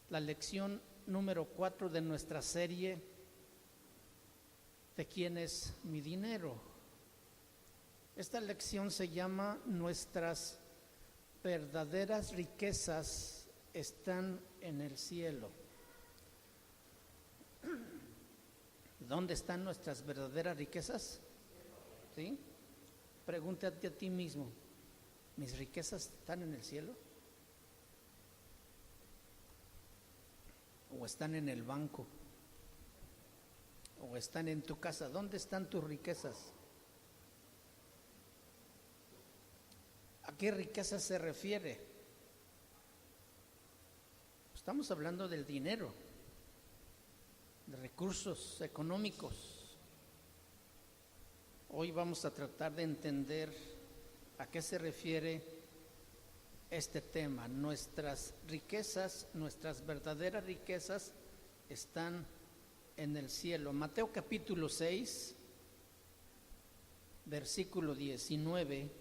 la lección número 4 de nuestra serie ¿De quién es mi dinero? Esta lección se llama Nuestras verdaderas riquezas están en el cielo. ¿Dónde están nuestras verdaderas riquezas? ¿Sí? Pregúntate a ti mismo, ¿mis riquezas están en el cielo? ¿O están en el banco? ¿O están en tu casa? ¿Dónde están tus riquezas? ¿A qué riqueza se refiere? Estamos hablando del dinero, de recursos económicos. Hoy vamos a tratar de entender a qué se refiere este tema. Nuestras riquezas, nuestras verdaderas riquezas están en el cielo. Mateo capítulo 6, versículo 19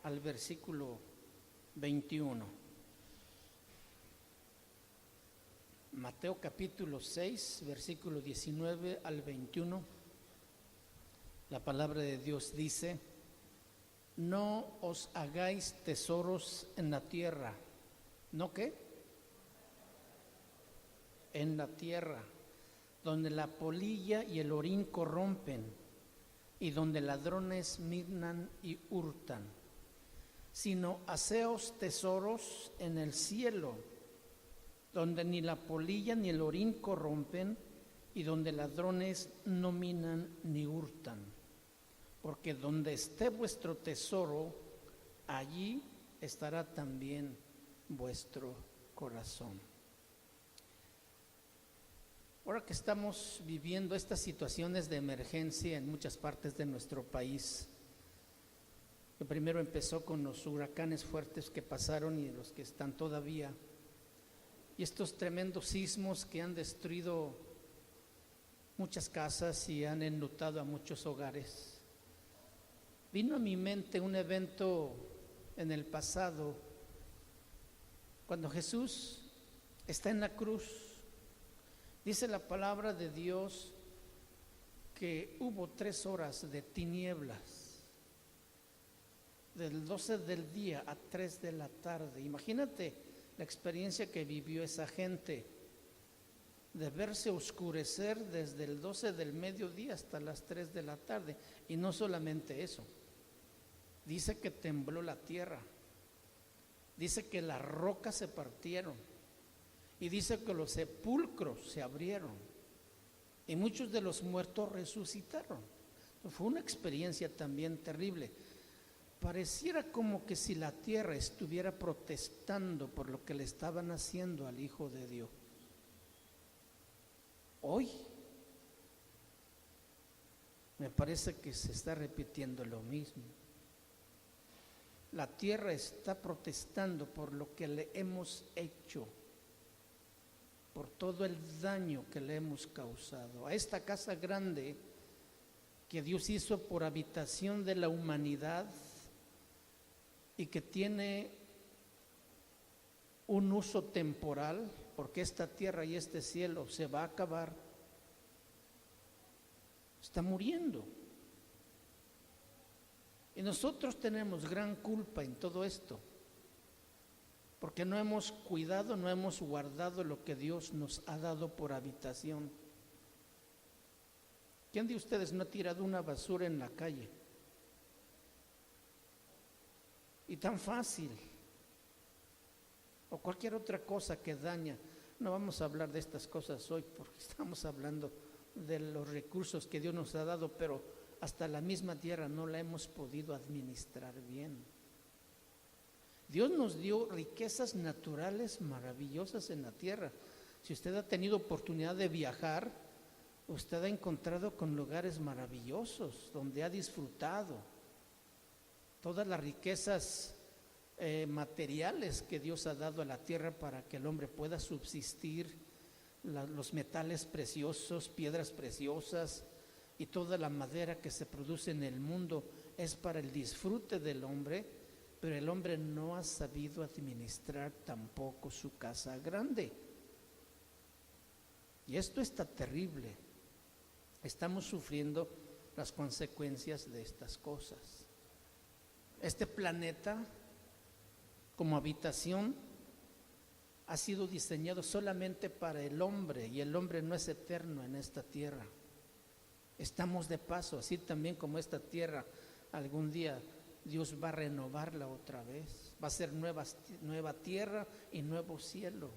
al versículo 21. Mateo capítulo 6, versículo 19 al 21. La palabra de Dios dice: no os hagáis tesoros en la tierra. ¿No qué? En la tierra, donde la polilla y el orín corrompen, y donde ladrones minan y hurtan, sino haceos tesoros en el cielo, donde ni la polilla ni el orín corrompen, y donde ladrones no minan ni hurtan. Porque donde esté vuestro tesoro, allí estará también vuestro corazón. Ahora que estamos viviendo estas situaciones de emergencia en muchas partes de nuestro país, que primero empezó con los huracanes fuertes que pasaron y los que están todavía, y estos tremendos sismos que han destruido muchas casas y han enlutado a muchos hogares, vino a mi mente un evento en el pasado, cuando Jesús está en la cruz. Dice la palabra de Dios que hubo 3 horas de tinieblas, del 12 del día a 3 de la tarde. Imagínate la experiencia que vivió esa gente, de verse oscurecer desde el 12 del mediodía hasta las 3 de la tarde. Y no solamente eso, dice que tembló la tierra, dice que las rocas se partieron, y dice que los sepulcros se abrieron y muchos de los muertos resucitaron. Fue una experiencia también terrible. Pareciera como que si la tierra estuviera protestando por lo que le estaban haciendo al Hijo de Dios. Hoy me parece que se está repitiendo lo mismo. La tierra está protestando por lo que le hemos hecho, por todo el daño que le hemos causado a esta casa grande que Dios hizo por habitación de la humanidad y que tiene un uso temporal, porque esta tierra y este cielo se va a acabar. Está muriendo. Y nosotros tenemos gran culpa en todo esto, porque no hemos cuidado, no hemos guardado lo que Dios nos ha dado por habitación. ¿Quién de ustedes no ha tirado una basura en la calle? Y tan fácil. O cualquier otra cosa que daña. No vamos a hablar de estas cosas hoy porque estamos hablando de los recursos que Dios nos ha dado, pero hasta la misma tierra no la hemos podido administrar bien. Dios nos dio riquezas naturales maravillosas en la tierra. Si usted ha tenido oportunidad de viajar, usted ha encontrado con lugares maravillosos donde ha disfrutado todas las riquezas materiales que Dios ha dado a la tierra para que el hombre pueda subsistir, los metales preciosos, piedras preciosas y toda la madera que se produce en el mundo es para el disfrute del hombre pero el hombre no ha sabido administrar tampoco su casa grande. Y esto está terrible. Estamos sufriendo las consecuencias de estas cosas. Este planeta, como habitación, ha sido diseñado solamente para el hombre, y el hombre no es eterno en esta tierra. Estamos de paso, así también como esta tierra algún día Dios va a renovarla otra vez. Va a ser nueva tierra y nuevo cielo.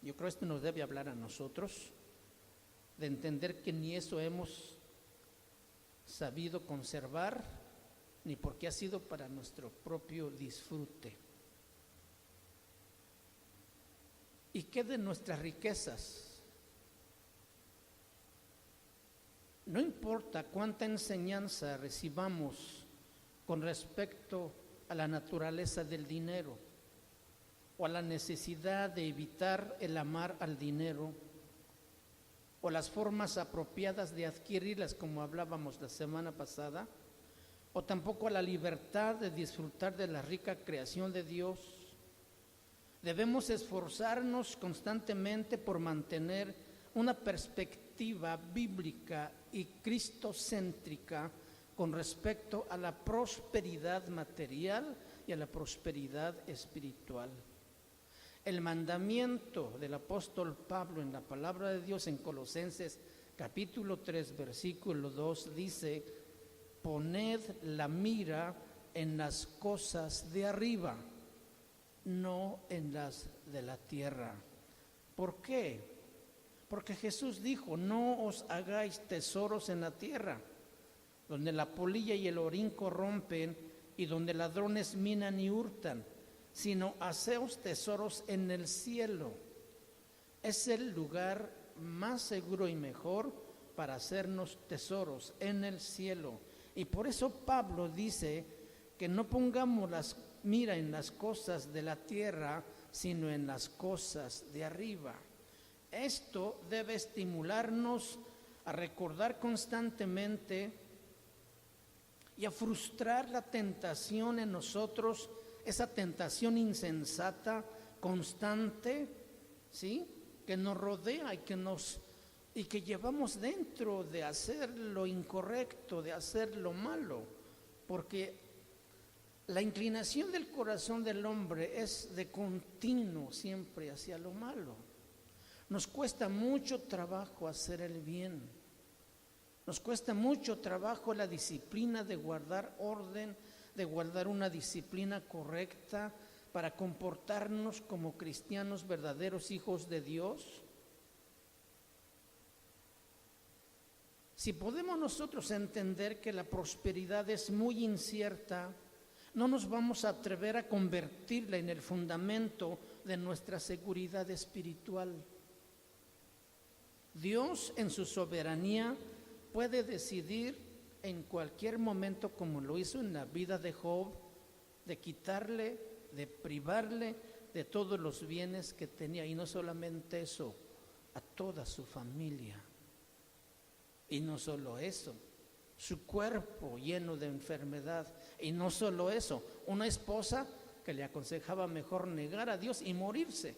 Yo creo que esto nos debe hablar a nosotros, de entender que ni eso hemos sabido conservar, ni porque ha sido para nuestro propio disfrute. ¿Y qué de nuestras riquezas? No importa cuánta enseñanza recibamos con respecto a la naturaleza del dinero o a la necesidad de evitar el amar al dinero o las formas apropiadas de adquirirlas, como hablábamos la semana pasada, o tampoco a la libertad de disfrutar de la rica creación de Dios. Debemos esforzarnos constantemente por mantener una perspectiva bíblica y cristocéntrica con respecto a la prosperidad material y a la prosperidad espiritual. El mandamiento del apóstol Pablo en la palabra de Dios en Colosenses capítulo 3 versículo 2 dice: poned la mira en las cosas de arriba, no en las de la tierra. ¿Por qué? Porque Jesús dijo: no os hagáis tesoros en la tierra, donde la polilla y el orín corrompen y donde ladrones minan y hurtan, sino haceos tesoros en el cielo. Es el lugar más seguro y mejor para hacernos tesoros, en el cielo. Y por eso Pablo dice que no pongamos mira en las cosas de la tierra, sino en las cosas de arriba. Esto debe estimularnos a recordar constantemente y a frustrar la tentación en nosotros, esa tentación insensata, constante, ¿sí?, que nos rodea y que llevamos dentro de hacer lo incorrecto, de hacer lo malo, porque la inclinación del corazón del hombre es de continuo siempre hacia lo malo. Nos cuesta mucho trabajo hacer el bien. Nos cuesta mucho trabajo la disciplina de guardar orden, de guardar una disciplina correcta para comportarnos como cristianos verdaderos hijos de Dios. Si podemos nosotros entender que la prosperidad es muy incierta, no nos vamos a atrever a convertirla en el fundamento de nuestra seguridad espiritual. Dios en su soberanía puede decidir en cualquier momento, como lo hizo en la vida de Job, de quitarle, de privarle de todos los bienes que tenía, y no solamente eso, a toda su familia. Y no solo eso, su cuerpo lleno de enfermedad. Y no solo eso, una esposa que le aconsejaba mejor negar a Dios y morirse.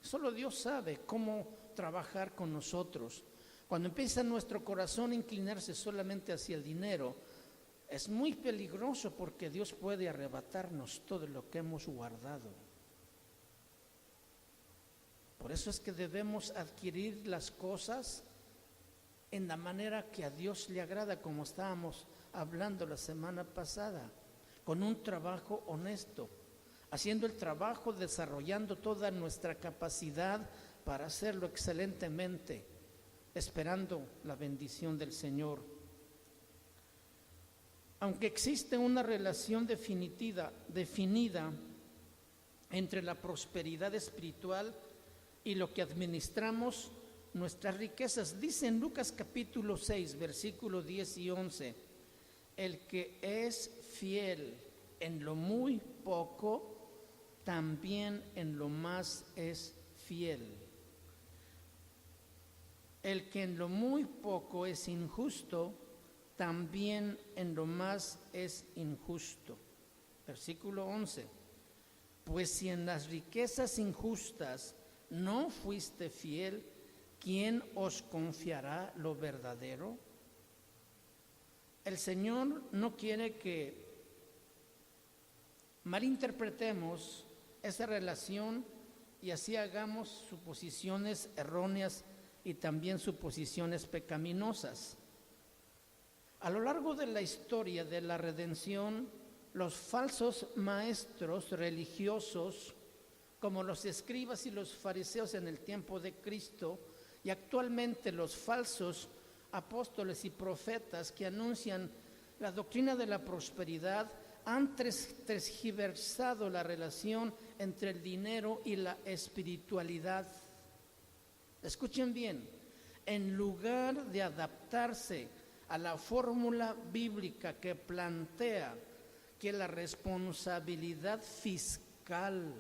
Solo Dios sabe cómo trabajar con nosotros. Cuando empieza nuestro corazón a inclinarse solamente hacia el dinero, es muy peligroso, porque Dios puede arrebatarnos todo lo que hemos guardado. Por eso es que debemos adquirir las cosas en la manera que a Dios le agrada, como estábamos hablando la semana pasada, con un trabajo honesto, haciendo el trabajo, desarrollando toda nuestra capacidad para hacerlo excelentemente, esperando la bendición del Señor. Aunque existe una relación definida entre la prosperidad espiritual y lo que administramos nuestras riquezas, dice en Lucas capítulo 6, versículos 10 y 11, el que es fiel en lo muy poco, también en lo más es fiel. El que en lo muy poco es injusto, también en lo más es injusto. Versículo 11. Pues si en las riquezas injustas no fuiste fiel, ¿quién os confiará lo verdadero? El Señor no quiere que malinterpretemos esa relación y así hagamos suposiciones erróneas y también suposiciones pecaminosas. A lo largo de la historia de la redención, los falsos maestros religiosos, como los escribas y los fariseos en el tiempo de Cristo, y actualmente los falsos apóstoles y profetas que anuncian la doctrina de la prosperidad, han tergiversado la relación entre el dinero y la espiritualidad. Escuchen bien, en lugar de adaptarse a la fórmula bíblica que plantea que la responsabilidad fiscal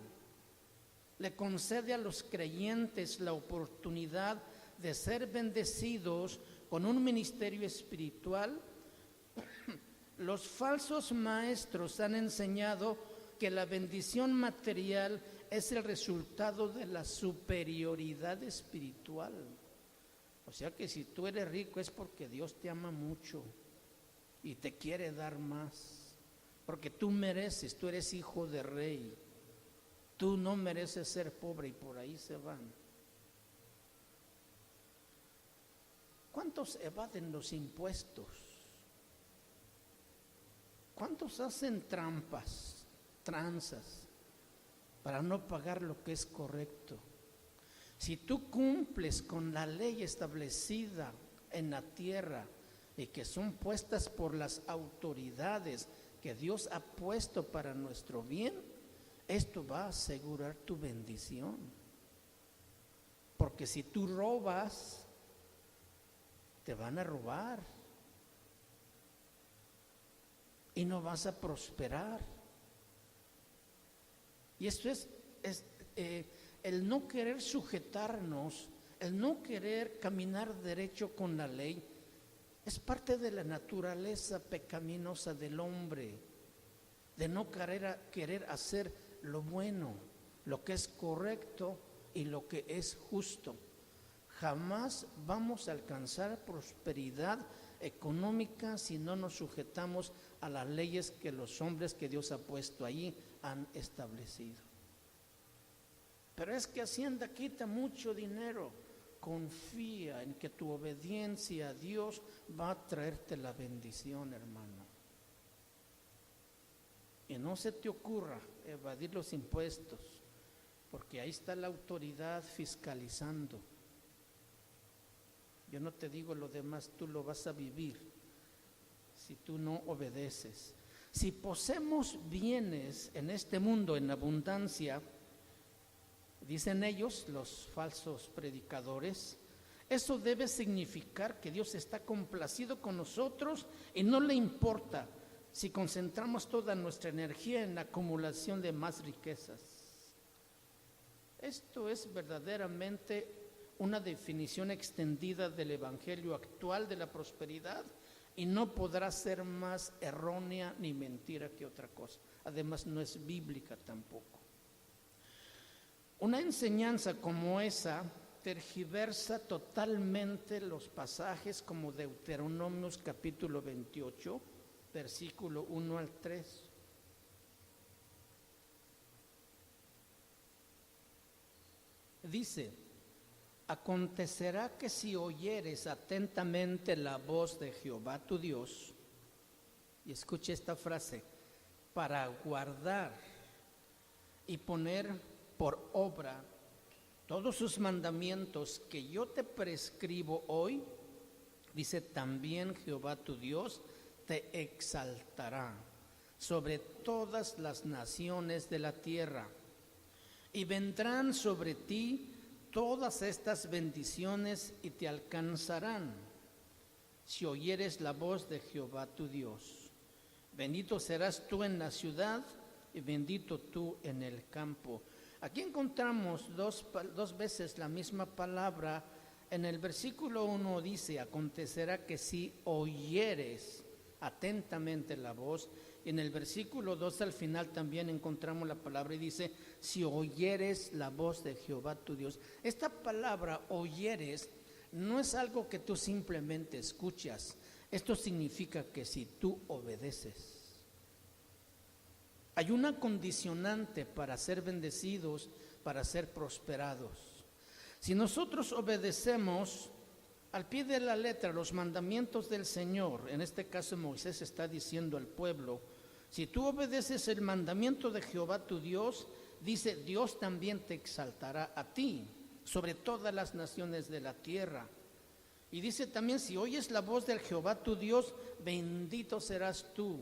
le concede a los creyentes la oportunidad de ser bendecidos con un ministerio espiritual, los falsos maestros han enseñado que la bendición material es el resultado de la superioridad espiritual. O sea que si tú eres rico es porque Dios te ama mucho y te quiere dar más, porque tú mereces, tú eres hijo de rey, tú no mereces ser pobre y por ahí se van. ¿Cuántos evaden los impuestos? ¿Cuántos hacen trampas, tranzas, para no pagar lo que es correcto? Si tú cumples con la ley establecida en la tierra y que son puestas por las autoridades que Dios ha puesto para nuestro bien, esto va a asegurar tu bendición. Porque si tú robas, te van a robar y no vas a prosperar. Y esto es el no querer sujetarnos, el no querer caminar derecho con la ley, es parte de la naturaleza pecaminosa del hombre, de no querer hacer lo bueno, lo que es correcto y lo que es justo. Jamás vamos a alcanzar prosperidad económica si no nos sujetamos a las leyes que los hombres que Dios ha puesto allí han establecido. Pero es que Hacienda quita mucho dinero. Confía en que tu obediencia a Dios va a traerte la bendición, hermano. Y no se te ocurra evadir los impuestos, porque ahí está la autoridad fiscalizando. Yo no te digo lo demás, tú lo vas a vivir si tú no obedeces. Si poseemos bienes en este mundo en abundancia, dicen ellos, los falsos predicadores, eso debe significar que Dios está complacido con nosotros y no le importa si concentramos toda nuestra energía en la acumulación de más riquezas. Esto es verdaderamente una definición extendida del evangelio actual de la prosperidad y no podrá ser más errónea ni mentira que otra cosa. Además, no es bíblica tampoco. Una enseñanza como esa tergiversa totalmente los pasajes como Deuteronomios capítulo 28, versículo 1 al 3. Dice: acontecerá que si oyeres atentamente la voz de Jehová tu Dios, y escuche esta frase, para guardar y poner por obra todos sus mandamientos que yo te prescribo hoy, dice, también Jehová tu Dios te exaltará sobre todas las naciones de la tierra, y vendrán sobre ti todas estas bendiciones y te alcanzarán si oyeres la voz de Jehová tu Dios. Bendito serás tú en la ciudad y bendito tú en el campo. Aquí encontramos dos veces la misma palabra En el versículo 1 dice: acontecerá que si oyeres atentamente la voz. Y en el versículo 2 al final también encontramos la palabra y dice: si oyeres la voz de Jehová tu Dios. Esta palabra oyeres no es algo que tú simplemente escuchas. Esto significa que si tú obedeces. Hay una condicionante para ser bendecidos, para ser prosperados. Si nosotros obedecemos al pie de la letra los mandamientos del Señor, en este caso Moisés está diciendo al pueblo: si tú obedeces el mandamiento de Jehová tu Dios, dice, Dios también te exaltará a ti sobre todas las naciones de la tierra. Y dice también: si oyes la voz del Jehová tu Dios, bendito serás tú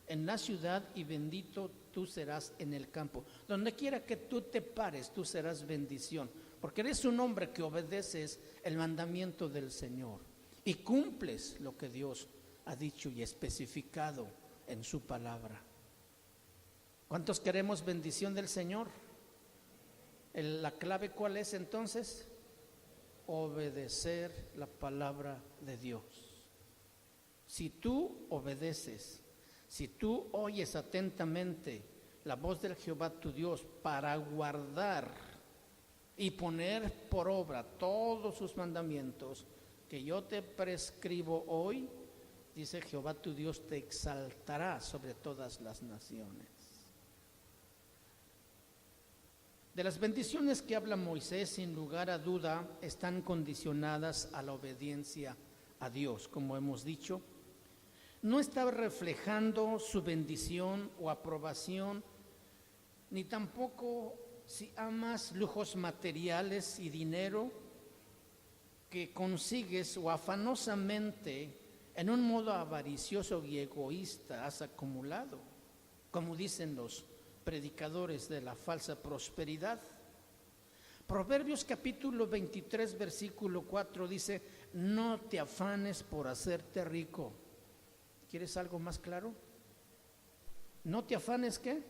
en la ciudad y bendito tú serás en el campo. Donde quiera que tú te pares, tú serás bendición, porque eres un hombre que obedeces el mandamiento del Señor y cumples lo que Dios ha dicho y especificado en su palabra. ¿Cuántos queremos bendición del Señor? ¿La clave cuál es entonces? Obedecer la palabra de Dios. Si tú obedeces, si tú oyes atentamente la voz del Jehová tu Dios para guardar y poner por obra todos sus mandamientos que yo te prescribo hoy, dice Jehová tu Dios te exaltará sobre todas las naciones. De las bendiciones que habla Moisés, sin lugar a duda, están condicionadas a la obediencia a Dios, como hemos dicho. No está reflejando su bendición o aprobación, ni tampoco si amas lujos materiales y dinero que consigues o afanosamente en un modo avaricioso y egoísta has acumulado, como dicen los predicadores de la falsa prosperidad. Proverbios capítulo 23 versículo 4 dice: no te afanes por hacerte rico. ¿Quieres algo más claro? No te afanes, ¿qué?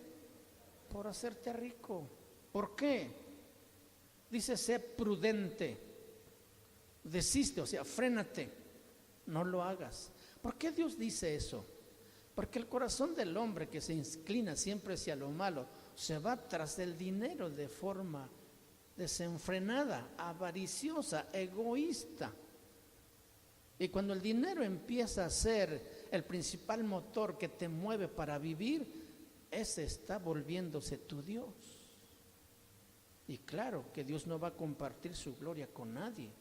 Por hacerte rico. ¿Por qué? Dice: sé prudente, desiste, o sea, frénate, no lo hagas. ¿Por qué Dios dice eso? Porque el corazón del hombre que se inclina siempre hacia lo malo se va tras el dinero de forma desenfrenada, avariciosa, egoísta. Y cuando el dinero empieza a ser el principal motor que te mueve para vivir, ese está volviéndose tu Dios. Y claro que Dios no va a compartir su gloria con nadie.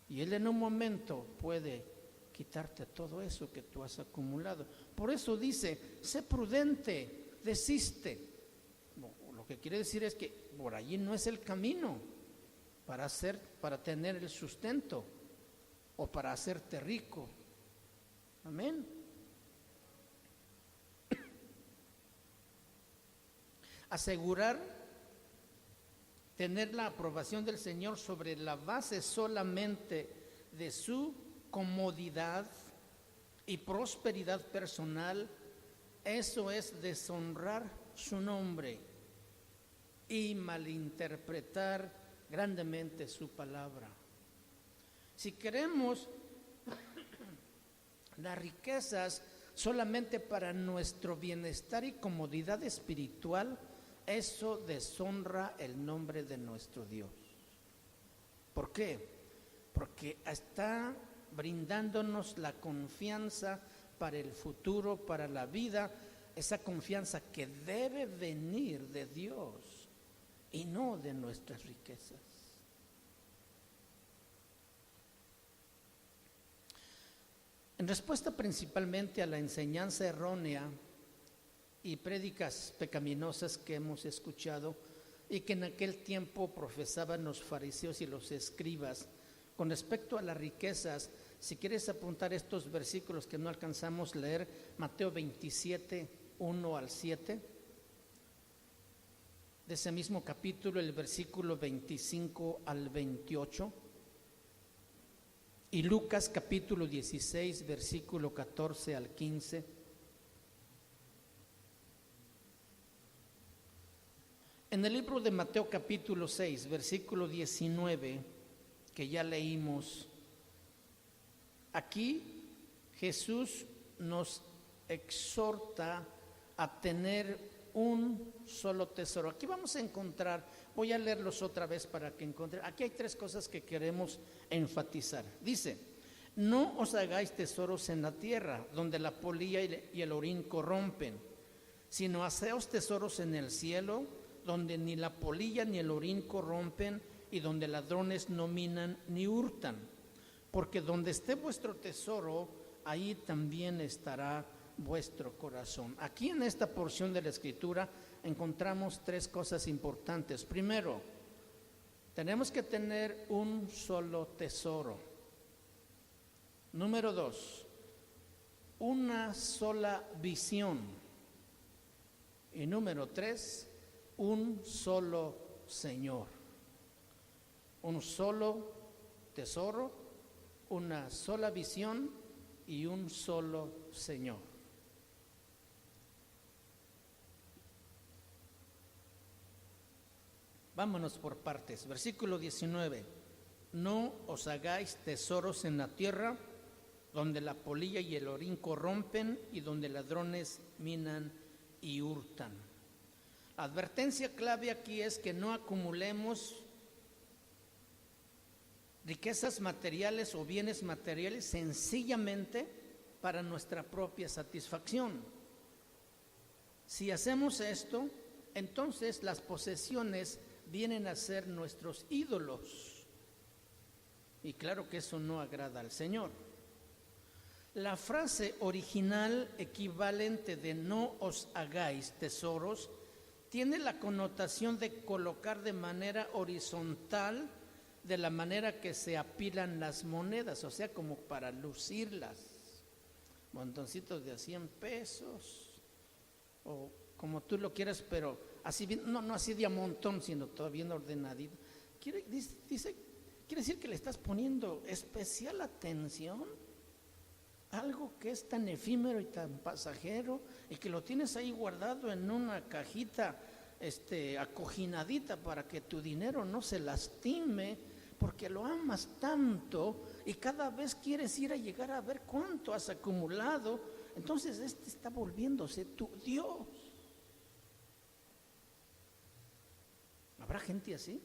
Y Él en un momento puede quitarte todo eso que tú has acumulado. Por eso dice: sé prudente, desiste. Lo que quiere decir es que por allí no es el camino para tener el sustento o para hacerte rico. Amén. Asegurar tener la aprobación del Señor sobre la base solamente de su comodidad y prosperidad personal, eso es deshonrar su nombre y malinterpretar grandemente su palabra. Si queremos las riquezas solamente para nuestro bienestar y comodidad espiritual, eso deshonra el nombre de nuestro Dios. ¿Por qué? Porque está brindándonos la confianza para el futuro, para la vida, esa confianza que debe venir de Dios y no de nuestras riquezas. En respuesta principalmente a la enseñanza errónea y prédicas pecaminosas que hemos escuchado y que en aquel tiempo profesaban los fariseos y los escribas con respecto a las riquezas, si quieres apuntar estos versículos que no alcanzamos a leer, Mateo 27, 1 al 7, de ese mismo capítulo, el versículo 25 al 28, y Lucas capítulo 16, versículo 14 al 15. En el libro de Mateo capítulo 6, versículo 19, que ya leímos. Aquí Jesús nos exhorta a tener un solo tesoro. Aquí vamos a encontrar, voy a leerlos otra vez para que encuentren. Aquí hay 3 cosas que queremos enfatizar. Dice: no os hagáis tesoros en la tierra, donde la polilla y el orín corrompen, sino haceos tesoros en el cielo, donde ni la polilla ni el orín corrompen, y donde ladrones no minan ni hurtan. Porque donde esté vuestro tesoro, ahí también estará vuestro corazón. Aquí en esta porción de la Escritura encontramos 3 cosas importantes. Primero, tenemos que tener un solo tesoro. Número 2, una sola visión. Y número 3, un solo Señor. Un solo tesoro, una sola visión y un solo Señor. Vámonos por partes. Versículo 19. No os hagáis tesoros en la tierra, donde la polilla y el orín corrompen y donde ladrones minan y hurtan. La advertencia clave aquí es que no acumulemos riquezas materiales o bienes materiales sencillamente para nuestra propia satisfacción. Si hacemos esto, entonces las posesiones vienen a ser nuestros ídolos. Y claro que eso no agrada al Señor. La frase original equivalente de no os hagáis tesoros tiene la connotación de colocar de manera horizontal, de la manera que se apilan las monedas, o sea, como para lucirlas. Montoncitos de 100 pesos, o como tú lo quieras, pero así bien, no así de a montón, sino todo bien ordenadito. Quiere decir que le estás poniendo especial atención a algo que es tan efímero y tan pasajero, y que lo tienes ahí guardado en una cajita acojinadita para que tu dinero no se lastime, porque lo amas tanto y cada vez quieres ir a llegar a ver cuánto has acumulado. Entonces está volviéndose tu Dios. ¿Habrá gente así?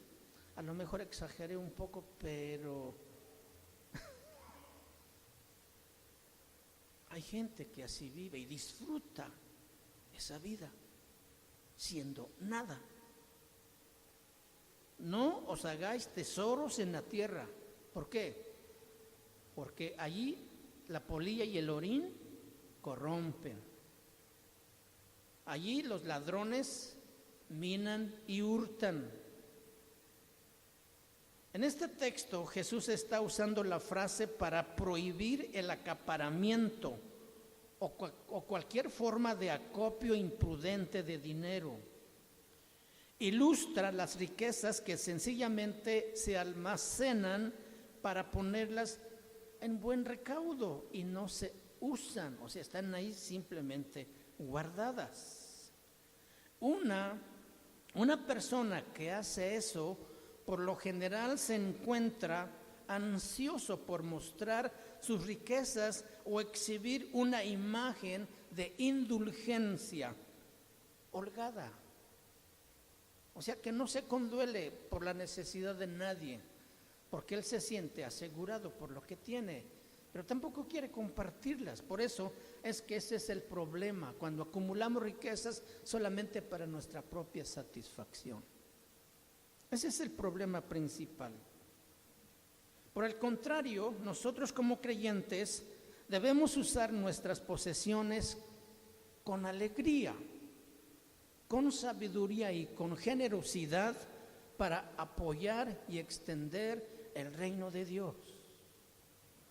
A lo mejor exageré un poco, pero hay gente que así vive y disfruta esa vida siendo nada. No os hagáis tesoros en la tierra. ¿Por qué? Porque allí la polilla y el orín corrompen. Allí los ladrones minan y hurtan. En este texto Jesús está usando la frase para prohibir el acaparamiento o cualquier forma de acopio imprudente de dinero. Ilustra las riquezas que sencillamente se almacenan para ponerlas en buen recaudo y no se usan, o sea, están ahí simplemente guardadas. Una persona que hace eso, por lo general se encuentra ansioso por mostrar sus riquezas o exhibir una imagen de indulgencia holgada. O sea, que no se conduele por la necesidad de nadie, porque él se siente asegurado por lo que tiene, pero tampoco quiere compartirlas. Por eso es que ese es el problema, cuando acumulamos riquezas solamente para nuestra propia satisfacción. Ese es el problema principal. Por el contrario, nosotros como creyentes debemos usar nuestras posesiones con alegría, con sabiduría y con generosidad para apoyar y extender el reino de Dios.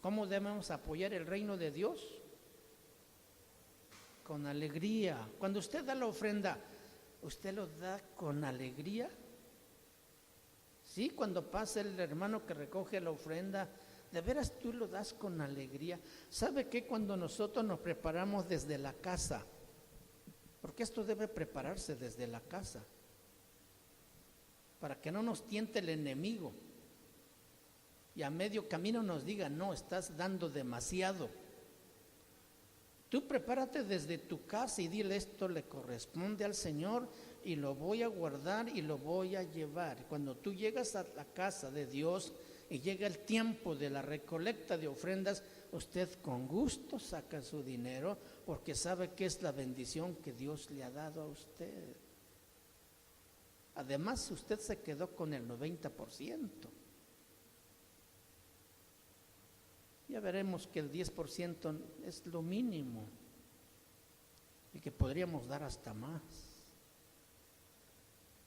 ¿Cómo debemos apoyar el reino de Dios? Con alegría. Cuando usted da la ofrenda, ¿usted lo da con alegría? Sí, cuando pasa el hermano que recoge la ofrenda, ¿de veras tú lo das con alegría? ¿Sabe qué? Cuando nosotros nos preparamos desde la casa, porque esto debe prepararse desde la casa, para que no nos tiente el enemigo. y a medio camino nos diga, no, estás dando demasiado. Tú prepárate desde tu casa y dile, esto le corresponde al Señor y lo voy a guardar y lo voy a llevar. Cuando tú llegas a la casa de Dios y llega el tiempo de la recolecta de ofrendas, usted con gusto saca su dinero porque sabe que es la bendición que Dios le ha dado a usted. Además, usted se quedó con el 90%. Ya veremos que el 10% es lo mínimo y que podríamos dar hasta más.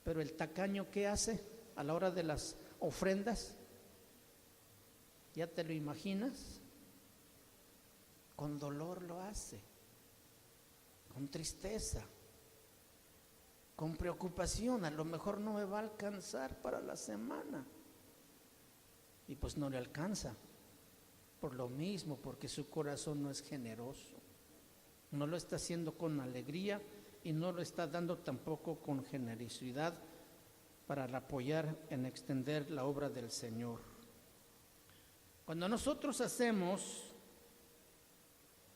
Pero el tacaño, ¿qué hace a la hora de las ofrendas? ¿Ya te lo imaginas? Con dolor lo hace, con tristeza, con preocupación. A lo mejor no me va a alcanzar para la semana. Y pues no le alcanza. Por lo mismo, porque su corazón no es generoso. No lo está haciendo con alegría y no lo está dando tampoco con generosidad para apoyar en extender la obra del Señor. Cuando nosotros hacemos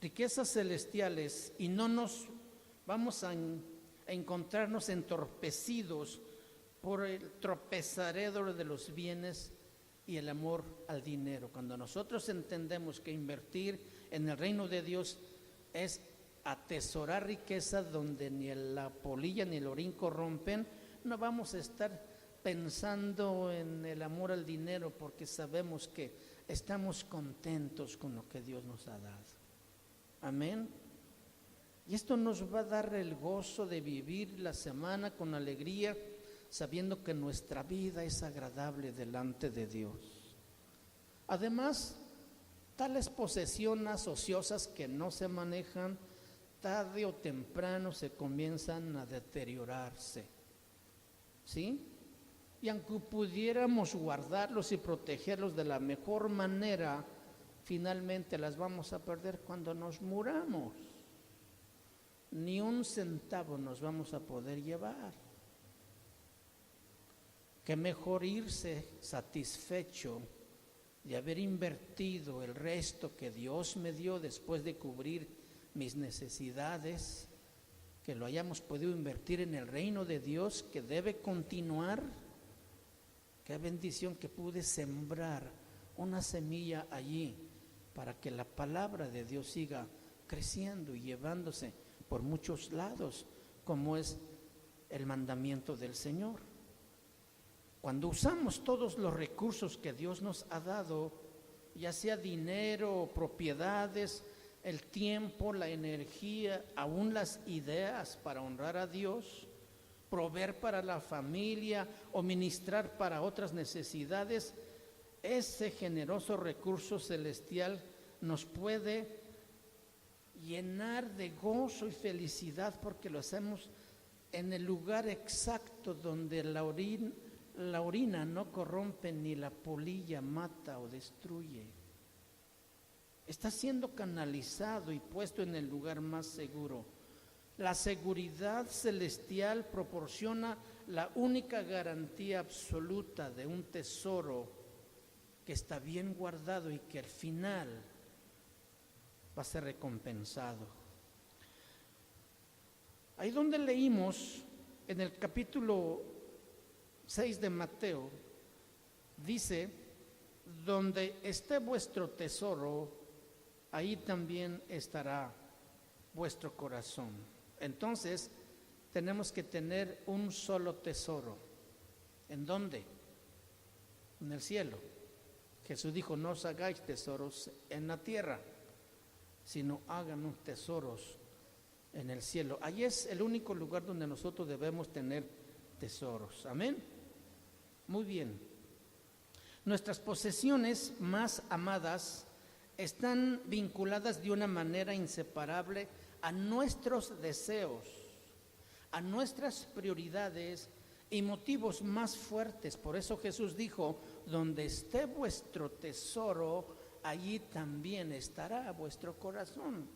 riquezas celestiales y no nos vamos a encontrarnos entorpecidos por el tropezadero de los bienes y el amor al dinero. Cuando nosotros entendemos que invertir en el reino de Dios es atesorar riqueza donde ni la polilla ni el orín corrompen, no vamos a estar pensando en el amor al dinero porque sabemos que estamos contentos con lo que Dios nos ha dado. Amén. Y esto nos va a dar el gozo de vivir la semana con alegría, sabiendo que nuestra vida es agradable delante de Dios. Además, tales posesiones ociosas que no se manejan, tarde o temprano se comienzan a deteriorarse, ¿sí? Y aunque pudiéramos guardarlos y protegerlos de la mejor manera, finalmente las vamos a perder cuando nos muramos. Ni un centavo nos vamos a poder llevar. Qué mejor irse satisfecho de haber invertido el resto que Dios me dio después de cubrir mis necesidades, que lo hayamos podido invertir en el reino de Dios que debe continuar. Qué bendición que pude sembrar una semilla allí para que la palabra de Dios siga creciendo y llevándose por muchos lados, como es el mandamiento del Señor. Cuando usamos todos los recursos que Dios nos ha dado, ya sea dinero, propiedades, el tiempo, la energía, aún las ideas para honrar a Dios, proveer para la familia o ministrar para otras necesidades, ese generoso recurso celestial nos puede llenar de gozo y felicidad porque lo hacemos en el lugar exacto donde la orina no corrompe ni la polilla mata o destruye. Está siendo canalizado y puesto en el lugar más seguro. La seguridad celestial proporciona la única garantía absoluta de un tesoro que está bien guardado y que al final va a ser recompensado. Ahí donde leímos en el capítulo 6 de Mateo, dice, donde esté vuestro tesoro, ahí también estará vuestro corazón. Entonces, tenemos que tener un solo tesoro. ¿En dónde? En el cielo. Jesús dijo, no os hagáis tesoros en la tierra, sino hagan tesoros en el cielo. Allí es el único lugar donde nosotros debemos tener tesoros. Amén. Muy bien. Nuestras posesiones más amadas están vinculadas de una manera inseparable a nuestros deseos, a nuestras prioridades y motivos más fuertes. Por eso Jesús dijo, donde esté vuestro tesoro, allí también estará vuestro corazón.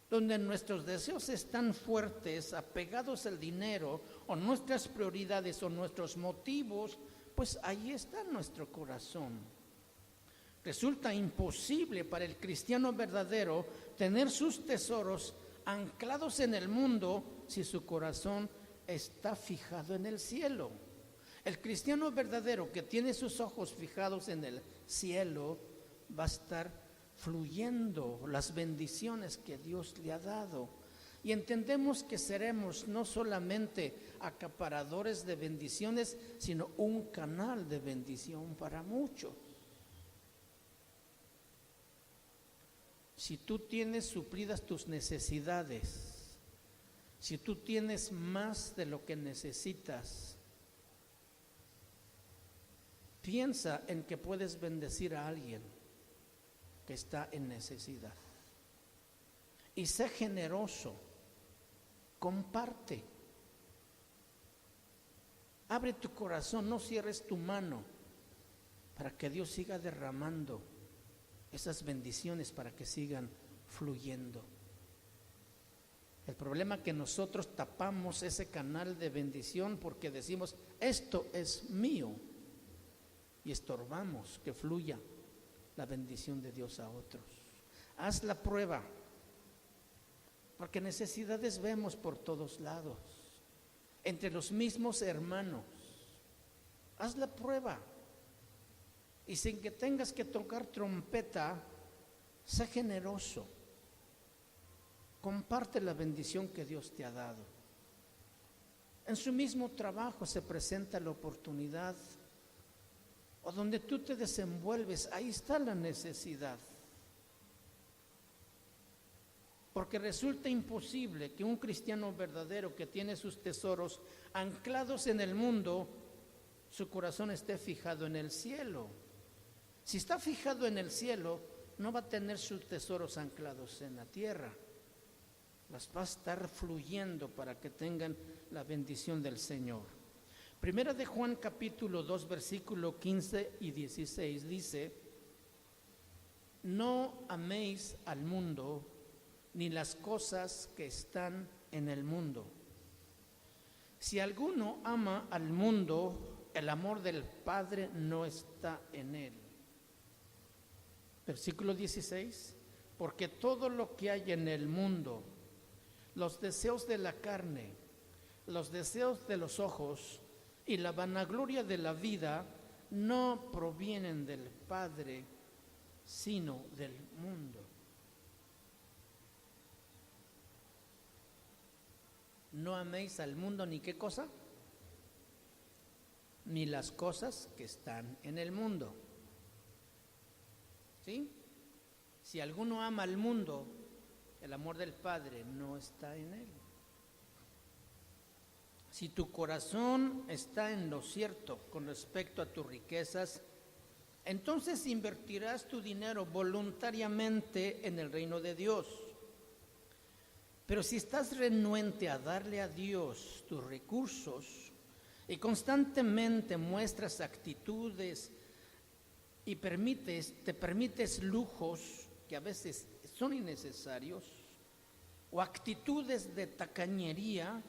Donde nuestros deseos están fuertes, apegados al dinero, o nuestras prioridades o nuestros motivos pues ahí está nuestro corazón. Resulta imposible para el cristiano verdadero tener sus tesoros anclados en el mundo si su corazón está fijado en el cielo. El cristiano verdadero que tiene sus ojos fijados en el cielo va a estar fluyendo las bendiciones que Dios le ha dado. Y entendemos que seremos no solamente acaparadores de bendiciones, sino un canal de bendición para muchos. Si tú tienes suplidas tus necesidades, si tú tienes más de lo que necesitas, piensa en que puedes bendecir a alguien que está en necesidad. Y sé generoso, comparte. Abre tu corazón, no cierres tu mano para que Dios siga derramando esas bendiciones, para que sigan fluyendo. El problema es que nosotros tapamos ese canal de bendición porque decimos, esto es mío, y estorbamos que fluya la bendición de Dios a otros. Haz la prueba, porque necesidades vemos por todos lados, entre los mismos hermanos. Haz la prueba, y sin que tengas que tocar trompeta, sé generoso. Comparte la bendición que Dios te ha dado. En su mismo trabajo se presenta la oportunidad, o donde tú te desenvuelves, ahí está la necesidad. Porque resulta imposible que un cristiano verdadero que tiene sus tesoros anclados en el mundo, su corazón esté fijado en el cielo. Si está fijado en el cielo, no va a tener sus tesoros anclados en la tierra. Las va a estar fluyendo para que tengan la bendición del Señor. Primera de Juan capítulo 2 versículo 15 y 16 dice: no améis al mundo ni las cosas que están en el mundo. Si alguno ama al mundo, el amor del Padre no está en él. Versículo 16: porque todo lo que hay en el mundo, los deseos de la carne, los deseos de los ojos y la vanagloria de la vida, no provienen del Padre, sino del mundo. No améis al mundo ni qué cosa, ni las cosas que están en el mundo. ¿Sí? Si alguno ama al mundo, el amor del Padre no está en él. Si tu corazón está en lo cierto con respecto a tus riquezas, entonces invertirás tu dinero voluntariamente en el reino de Dios. Pero si estás renuente a darle a Dios tus recursos y constantemente muestras actitudes y te permites lujos que a veces son innecesarios, o actitudes de tacañería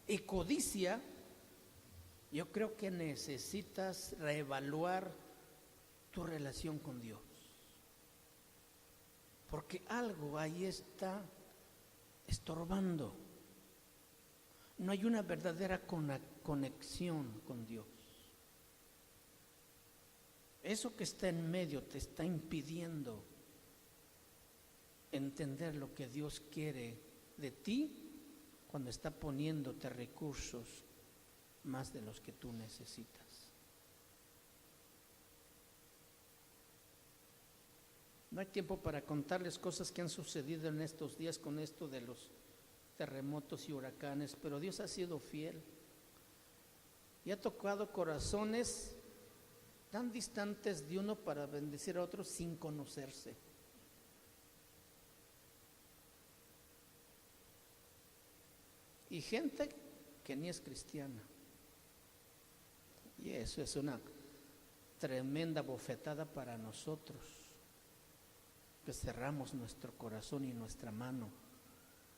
y codicia, yo creo que necesitas reevaluar tu relación con Dios, porque algo ahí está estorbando. No hay una verdadera conexión con Dios. Eso que está en medio te está impidiendo entender lo que Dios quiere de ti cuando está poniéndote recursos más de los que tú necesitas. No hay tiempo para contarles cosas que han sucedido en estos días con esto de los terremotos y huracanes, pero Dios ha sido fiel y ha tocado corazones tan distantes de uno para bendecir a otros sin conocerse. Y gente que ni es cristiana. Y eso es una tremenda bofetada para nosotros, que cerramos nuestro corazón y nuestra mano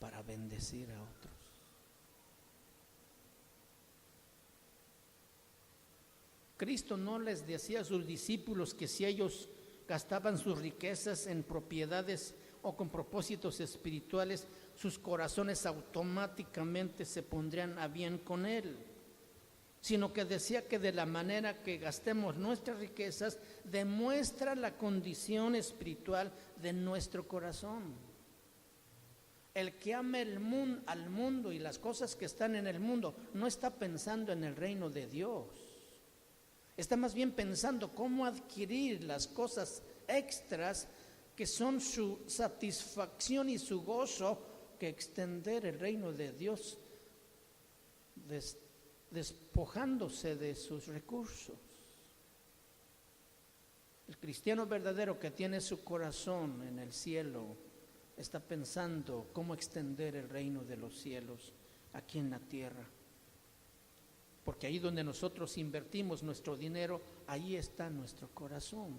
para bendecir a otros. Cristo no les decía a sus discípulos que si ellos gastaban sus riquezas en propiedades o con propósitos espirituales, sus corazones automáticamente se pondrían a bien con Él, sino que decía que de la manera que gastemos nuestras riquezas demuestra la condición espiritual de nuestro corazón. El que ama al mundo y las cosas que están en el mundo no está pensando en el reino de Dios. Está más bien pensando cómo adquirir las cosas extras que son su satisfacción y su gozo, que extender el reino de Dios despojándose de sus recursos. El cristiano verdadero que tiene su corazón en el cielo está pensando cómo extender el reino de los cielos aquí en la tierra. Porque ahí donde nosotros invertimos nuestro dinero, ahí está nuestro corazón.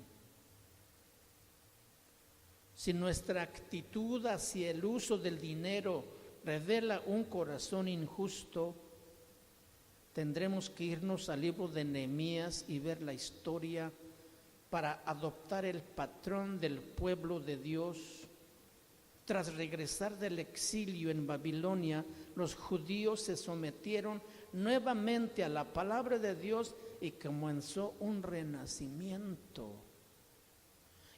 Si nuestra actitud hacia el uso del dinero revela un corazón injusto, tendremos que irnos al libro de Nehemías y ver la historia para adoptar el patrón del pueblo de Dios. Tras regresar del exilio en Babilonia, los judíos se sometieron nuevamente a la palabra de Dios y comenzó un renacimiento.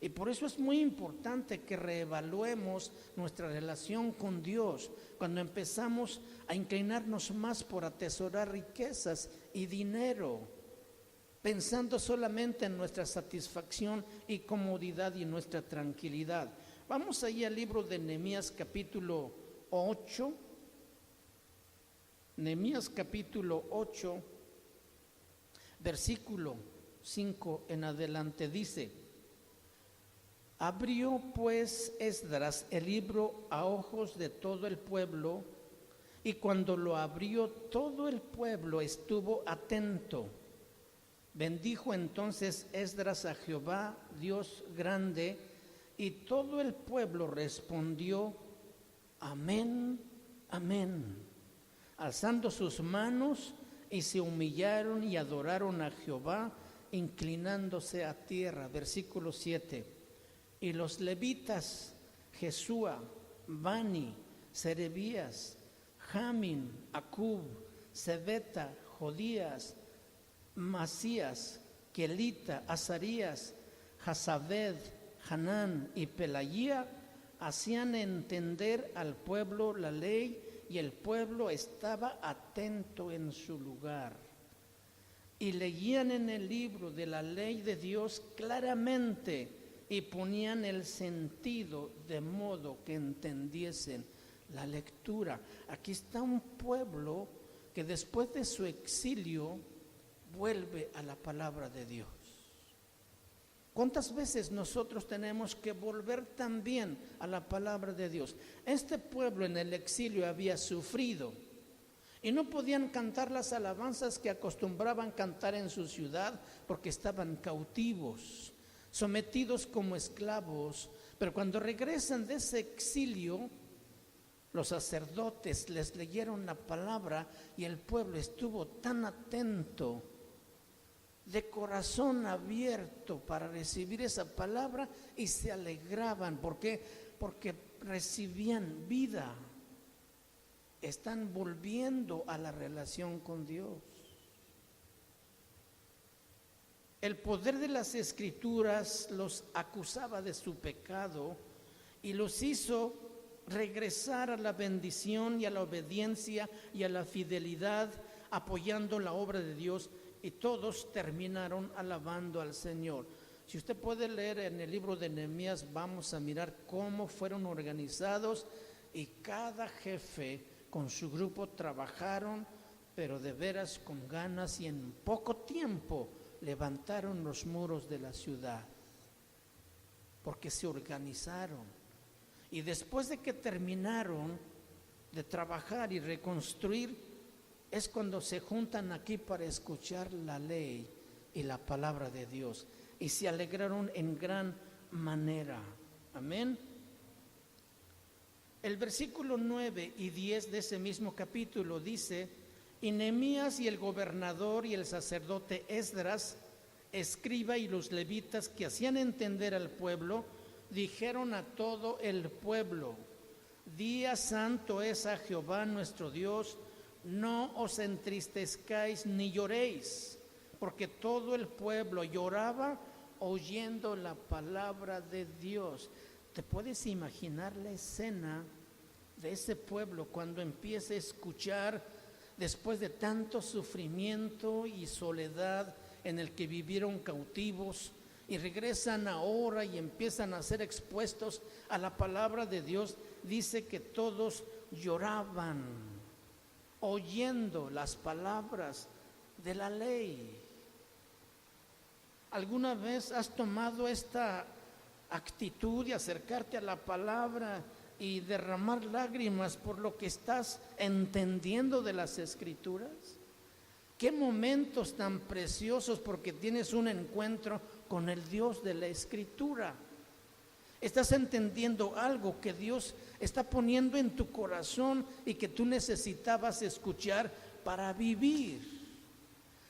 Y por eso es muy importante que reevaluemos nuestra relación con Dios cuando empezamos a inclinarnos más por atesorar riquezas y dinero, pensando solamente en nuestra satisfacción y comodidad y nuestra tranquilidad. Vamos ahí al libro de Nehemías capítulo 8. Nehemías capítulo 8, versículo 5 en adelante dice: Abrió pues Esdras el libro a ojos de todo el pueblo, y cuando lo abrió todo el pueblo estuvo atento. Bendijo entonces Esdras a Jehová, Dios grande, y todo el pueblo respondió: Amén, amén, alzando sus manos, y se humillaron y adoraron a Jehová, inclinándose a tierra. Versículo 7. Y los levitas, Jesúa, Bani, Serebías, Jamin, Acub, Sebeta, Jodías, Masías, Kelita, Azarías, Jazabed, Hanán y Pelayía hacían entender al pueblo la ley, y el pueblo estaba atento en su lugar. Y leían en el libro de la ley de Dios claramente, y ponían el sentido de modo que entendiesen la lectura. Aquí está un pueblo que después de su exilio vuelve a la palabra de Dios. ¿Cuántas veces nosotros tenemos que volver también a la palabra de Dios? Este pueblo en el exilio había sufrido y no podían cantar las alabanzas que acostumbraban cantar en su ciudad porque estaban cautivos, sometidos como esclavos. Pero cuando regresan de ese exilio, los sacerdotes les leyeron la palabra y el pueblo estuvo tan atento, de corazón abierto para recibir esa palabra, y se alegraban. ¿Por qué? Porque recibían vida. Están volviendo a la relación con Dios. El poder de las Escrituras los acusaba de su pecado y los hizo regresar a la bendición y a la obediencia y a la fidelidad, apoyando la obra de Dios, y todos terminaron alabando al Señor. Si usted puede leer en el libro de Nehemías, vamos a mirar cómo fueron organizados, y cada jefe con su grupo trabajaron, pero de veras con ganas, y en poco tiempo levantaron los muros de la ciudad, porque se organizaron. Y después de que terminaron de trabajar y reconstruir, es cuando se juntan aquí para escuchar la ley y la palabra de Dios, y se alegraron en gran manera. Amén. El versículo 9 y 10 de ese mismo capítulo dice: Y Nehemías y el gobernador y el sacerdote Esdras, escriba, y los levitas que hacían entender al pueblo, dijeron a todo el pueblo: día santo es a Jehová nuestro Dios, no os entristezcáis ni lloréis, porque todo el pueblo lloraba oyendo la palabra de Dios. ¿Te puedes imaginar la escena de ese pueblo cuando empieza a escuchar, después de tanto sufrimiento y soledad en el que vivieron cautivos, y regresan ahora y empiezan a ser expuestos a la palabra de Dios? Dice que todos lloraban oyendo las palabras de la ley. ¿Alguna vez has tomado esta actitud de acercarte a la palabra y derramar lágrimas por lo que estás entendiendo de las Escrituras? Qué momentos tan preciosos, porque tienes un encuentro con el Dios de la Escritura. Estás entendiendo algo que Dios está poniendo en tu corazón y que tú necesitabas escuchar para vivir,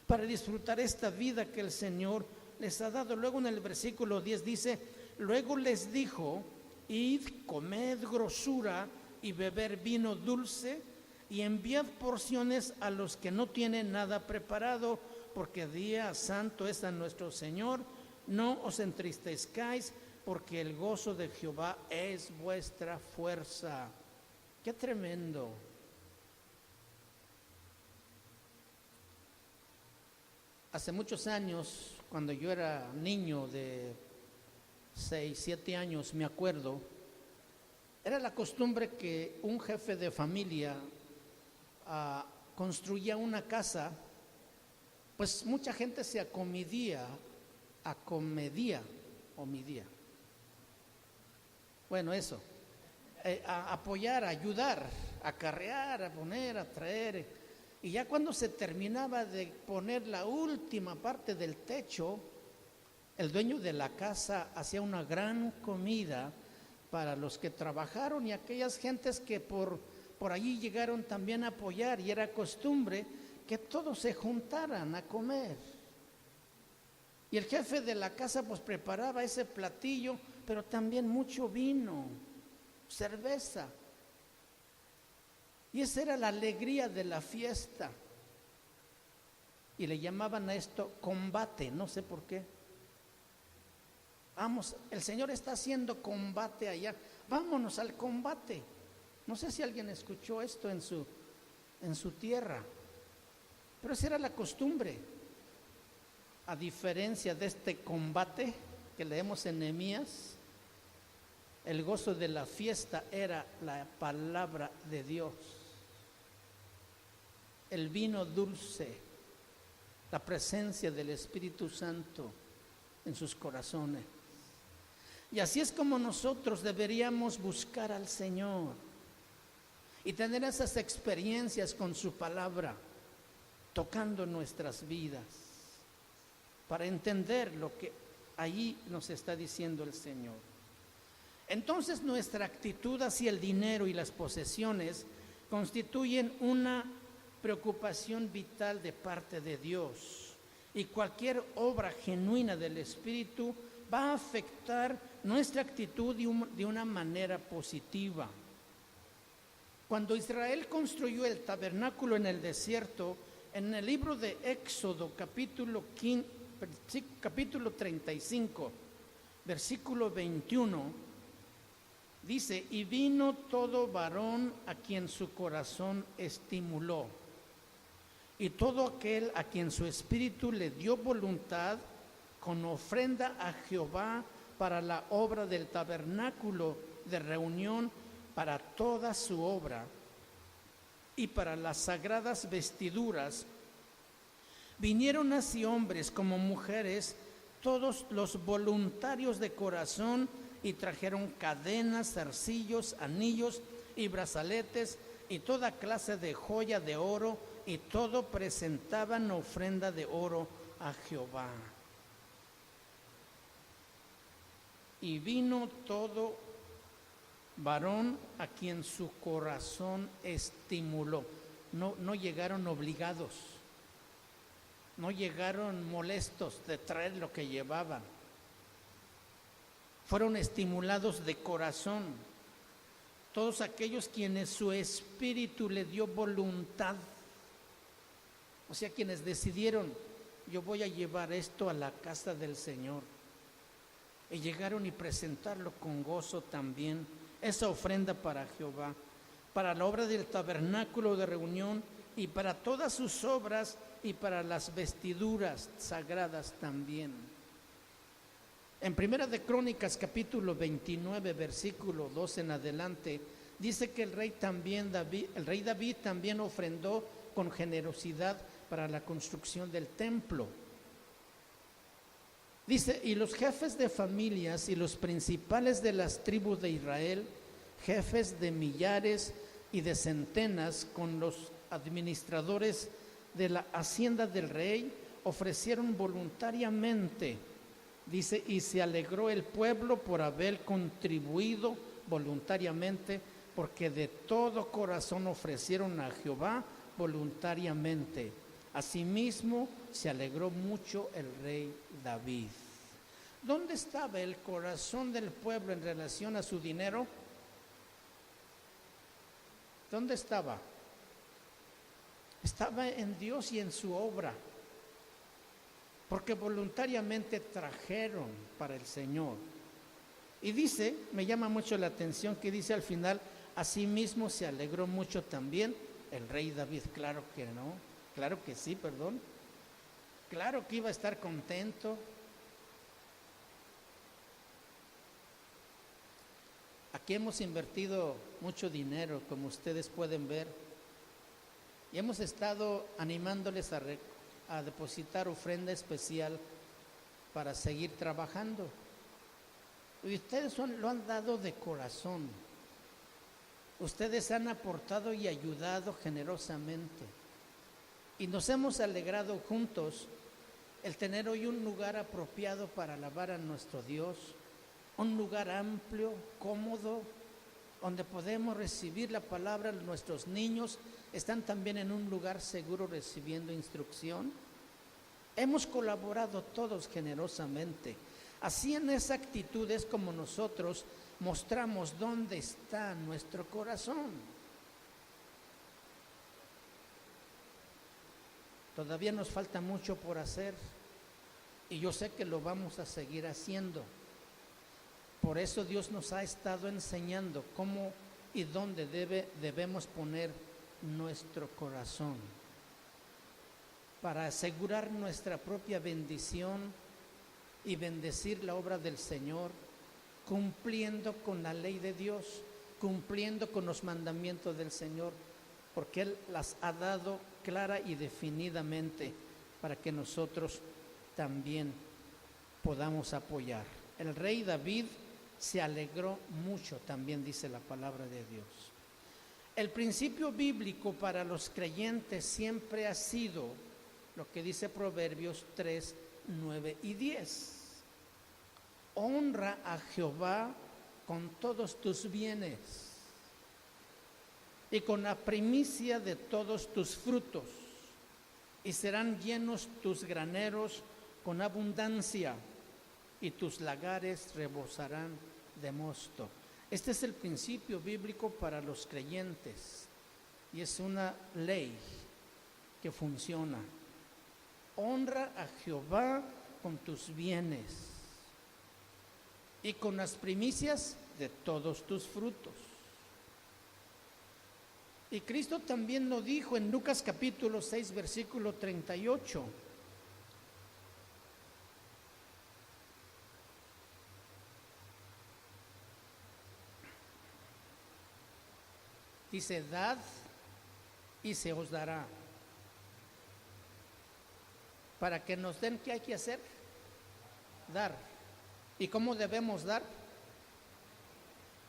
para disfrutar esta vida que el Señor les ha dado. Luego en el versículo 10 dice: luego les dijo: id, comed grosura y beber vino dulce, y enviad porciones a los que no tienen nada preparado, porque día santo es a nuestro Señor. No os entristezcáis, porque el gozo de Jehová es vuestra fuerza. ¡Qué tremendo! Hace muchos años, cuando yo era niño de 6, 7 años, me acuerdo, era la costumbre que un jefe de familia construía una casa, pues mucha gente se acomedía, bueno, eso, a apoyar, a ayudar, a acarrear, a poner, a traer. Y ya cuando se terminaba de poner la última parte del techo, el dueño de la casa hacía una gran comida para los que trabajaron y aquellas gentes que por allí llegaron también a apoyar, y era costumbre que todos se juntaran a comer. Y el jefe de la casa pues preparaba ese platillo, pero también mucho vino, cerveza. Y esa era la alegría de la fiesta. Y le llamaban a esto combate, no sé por qué. Vamos, el Señor está haciendo combate allá, vámonos al combate. No sé si alguien escuchó esto en su tierra, pero esa era la costumbre. A diferencia de este combate que leemos en Nehemías, el gozo de la fiesta era la palabra de Dios, el vino dulce, la presencia del Espíritu Santo en sus corazones. Y así es como nosotros deberíamos buscar al Señor y tener esas experiencias con su palabra, tocando nuestras vidas, para entender lo que allí nos está diciendo el Señor. Entonces nuestra actitud hacia el dinero y las posesiones constituyen una preocupación vital de parte de Dios, y cualquier obra genuina del Espíritu va a afectar nuestra actitud de una manera positiva. Cuando Israel construyó el tabernáculo en el desierto, en el libro de Éxodo, capítulo 35, versículo 21, dice: y vino todo varón a quien su corazón estimuló, y todo aquel a quien su espíritu le dio voluntad, con ofrenda a Jehová para la obra del tabernáculo de reunión, para toda su obra y para las sagradas vestiduras. Vinieron así hombres como mujeres, todos los voluntarios de corazón, y trajeron cadenas, zarcillos, anillos y brazaletes y toda clase de joya de oro, y todo presentaban ofrenda de oro a Jehová. Y vino todo varón a quien su corazón estimuló. no llegaron obligados, no llegaron molestos de traer lo que llevaban. Fueron estimulados de corazón. Todos aquellos quienes su espíritu le dio voluntad, o sea, quienes decidieron, yo voy a llevar esto a la casa del Señor. Y llegaron y presentarlo con gozo también, esa ofrenda para Jehová, para la obra del tabernáculo de reunión y para todas sus obras y para las vestiduras sagradas también. En Primera de Crónicas, capítulo 29, versículo 2 en adelante, dice que el rey David también ofrendó con generosidad para la construcción del templo. Dice, y los jefes de familias y los principales de las tribus de Israel, jefes de millares y de centenas, con los administradores de la hacienda del rey, ofrecieron voluntariamente. Dice, y se alegró el pueblo por haber contribuido voluntariamente, porque de todo corazón ofrecieron a Jehová voluntariamente. Asimismo, se alegró mucho el rey David. ¿Dónde estaba el corazón del pueblo en relación a su dinero? ¿Dónde estaba? Estaba en Dios y en su obra, porque voluntariamente trajeron para el Señor. Y dice, me llama mucho la atención que dice al final, asimismo se alegró mucho también el rey David. Claro que no, claro que sí, perdón. Claro que iba a estar contento. Aquí hemos invertido mucho dinero, como ustedes pueden ver, y hemos estado animándoles a depositar ofrenda especial para seguir trabajando. Y ustedes lo han dado de corazón. Ustedes han aportado y ayudado generosamente. Y nos hemos alegrado juntos el tener hoy un lugar apropiado para alabar a nuestro Dios, un lugar amplio, cómodo, donde podemos recibir la palabra. Nuestros niños están también en un lugar seguro recibiendo instrucción. Hemos colaborado todos generosamente. Así, en esa actitud es como nosotros mostramos dónde está nuestro corazón. Todavía nos falta mucho por hacer y yo sé que lo vamos a seguir haciendo. Por eso Dios nos ha estado enseñando cómo y dónde debemos poner nuestro corazón para asegurar nuestra propia bendición y bendecir la obra del Señor, cumpliendo con la ley de Dios, cumpliendo con los mandamientos del Señor, porque Él las ha dado clara y definidamente para que nosotros también podamos apoyar. El rey David se alegró mucho, también dice la palabra de Dios. El principio bíblico para los creyentes siempre ha sido lo que dice Proverbios 3, 9 y 10. Honra a Jehová con todos tus bienes y con la primicia de todos tus frutos, y serán llenos tus graneros con abundancia, y tus lagares rebosarán de mosto. Este es el principio bíblico para los creyentes y es una ley que funciona. Honra a Jehová con tus bienes y con las primicias de todos tus frutos. Y Cristo también lo dijo en Lucas capítulo 6, versículo 38. Dice, dad y se os dará. Para que nos den, ¿qué hay que hacer? Dar. ¿Y cómo debemos dar?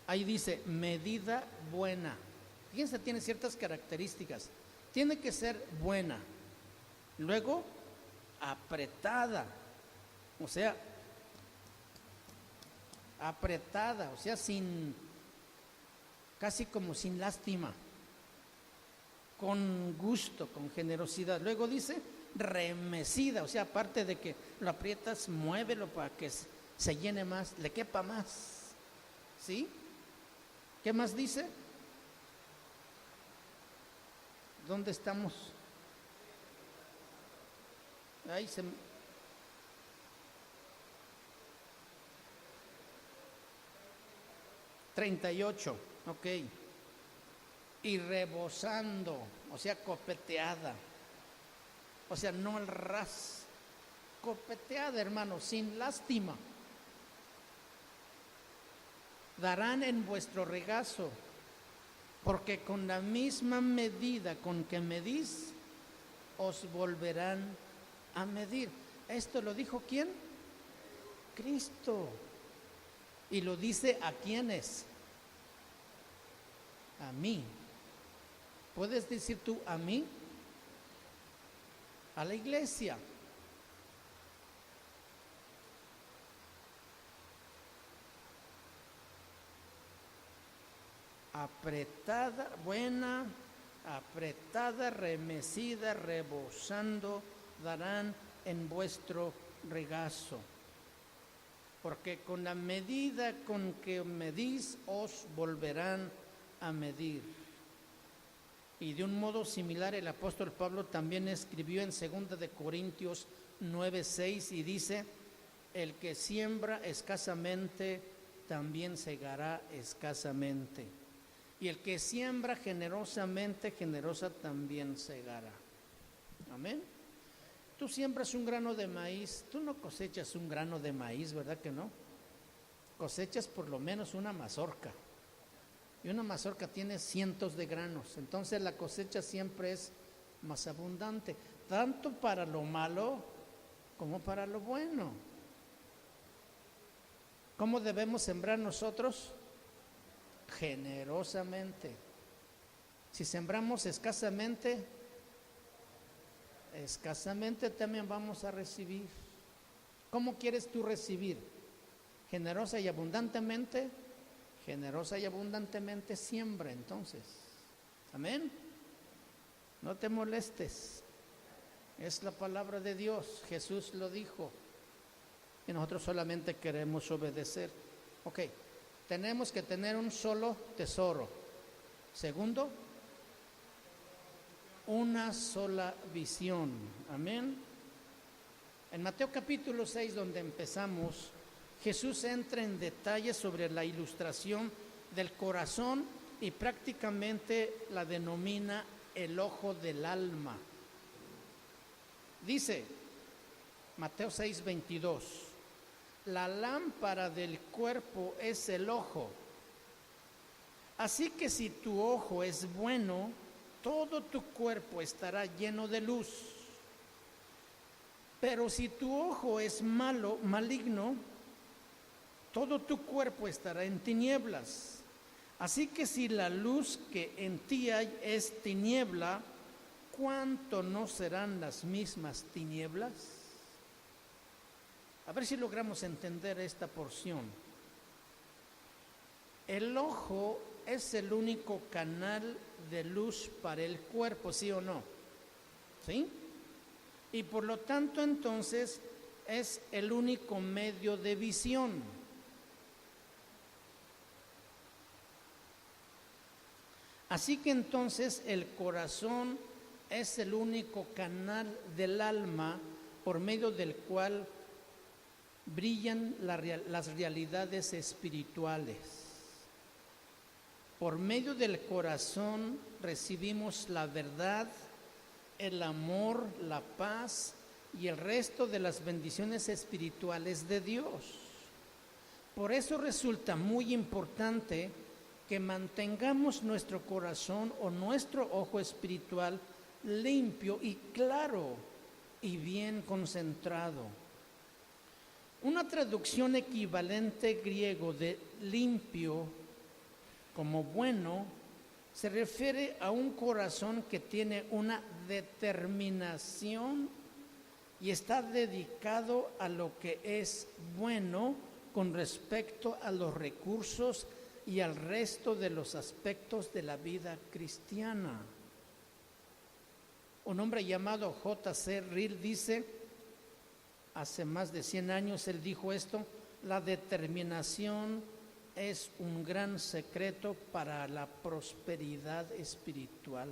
Ahí dice, medida buena. Fíjense, tiene ciertas características. Tiene que ser buena. Luego, apretada. O sea, casi como sin lástima. con gusto, con generosidad. Luego dice remecida, o sea, aparte de que lo aprietas, muévelo para que se llene más, le quepa más. ¿Sí? ¿Qué más dice? ¿Dónde estamos? Ahí se... 38, ok. Y rebosando, o sea, copeteada. O sea, no al ras. Copeteada, hermano, sin lástima. Darán en vuestro regazo, porque con la misma medida con que medís, os volverán a medir. ¿Esto lo dijo quién? Cristo. Y lo dice a quiénes. A mí. ¿Puedes decir tú a mí? A la iglesia. Apretada, buena, apretada, remecida, rebosando, darán en vuestro regazo. Porque con la medida con que medís, os volverán a medir. Y de un modo similar el apóstol Pablo también escribió en 2 de Corintios 9:6 y dice: el que siembra escasamente, también segará escasamente. Y el que siembra generosamente, generosa también segará. Amén. Tú siembras un grano de maíz, tú no cosechas un grano de maíz, ¿verdad que no? Cosechas por lo menos una mazorca. Y una mazorca tiene cientos de granos. Entonces la cosecha siempre es más abundante, tanto para lo malo como para lo bueno. ¿Cómo debemos sembrar nosotros? Generosamente. Si sembramos escasamente, escasamente también vamos a recibir. ¿Cómo quieres tú recibir? ¿Generosa y abundantemente? Generosa y abundantemente siembra entonces. Amén. No te molestes. Es la palabra de Dios. Jesús lo dijo. Y nosotros solamente queremos obedecer. Ok. Tenemos que tener un solo tesoro. Segundo, una sola visión. Amén. En Mateo capítulo 6, donde empezamos, Jesús entra en detalle sobre la ilustración del corazón y prácticamente la denomina el ojo del alma. Dice Mateo 6:22, la lámpara del cuerpo es el ojo. Así que si tu ojo es bueno, todo tu cuerpo estará lleno de luz. Pero si tu ojo es malo, maligno, todo tu cuerpo estará en tinieblas. Así que si la luz que en ti hay es tiniebla, ¿cuánto no serán las mismas tinieblas? A ver si logramos entender esta porción. El ojo es el único canal de luz para el cuerpo, ¿sí o no? ¿Sí? Y por lo tanto entonces es el único medio de visión. Así que entonces el corazón es el único canal del alma por medio del cual brillan las realidades espirituales. Por medio del corazón recibimos la verdad, el amor, la paz y el resto de las bendiciones espirituales de Dios. Por eso resulta muy importante que mantengamos nuestro corazón o nuestro ojo espiritual limpio y claro y bien concentrado. Una traducción equivalente griego de limpio como bueno se refiere a un corazón que tiene una determinación y está dedicado a lo que es bueno con respecto a los recursos y al resto de los aspectos de la vida cristiana. Un hombre llamado J.C. Ryle dice, hace más de 100 años él dijo esto: la determinación es un gran secreto para la prosperidad espiritual.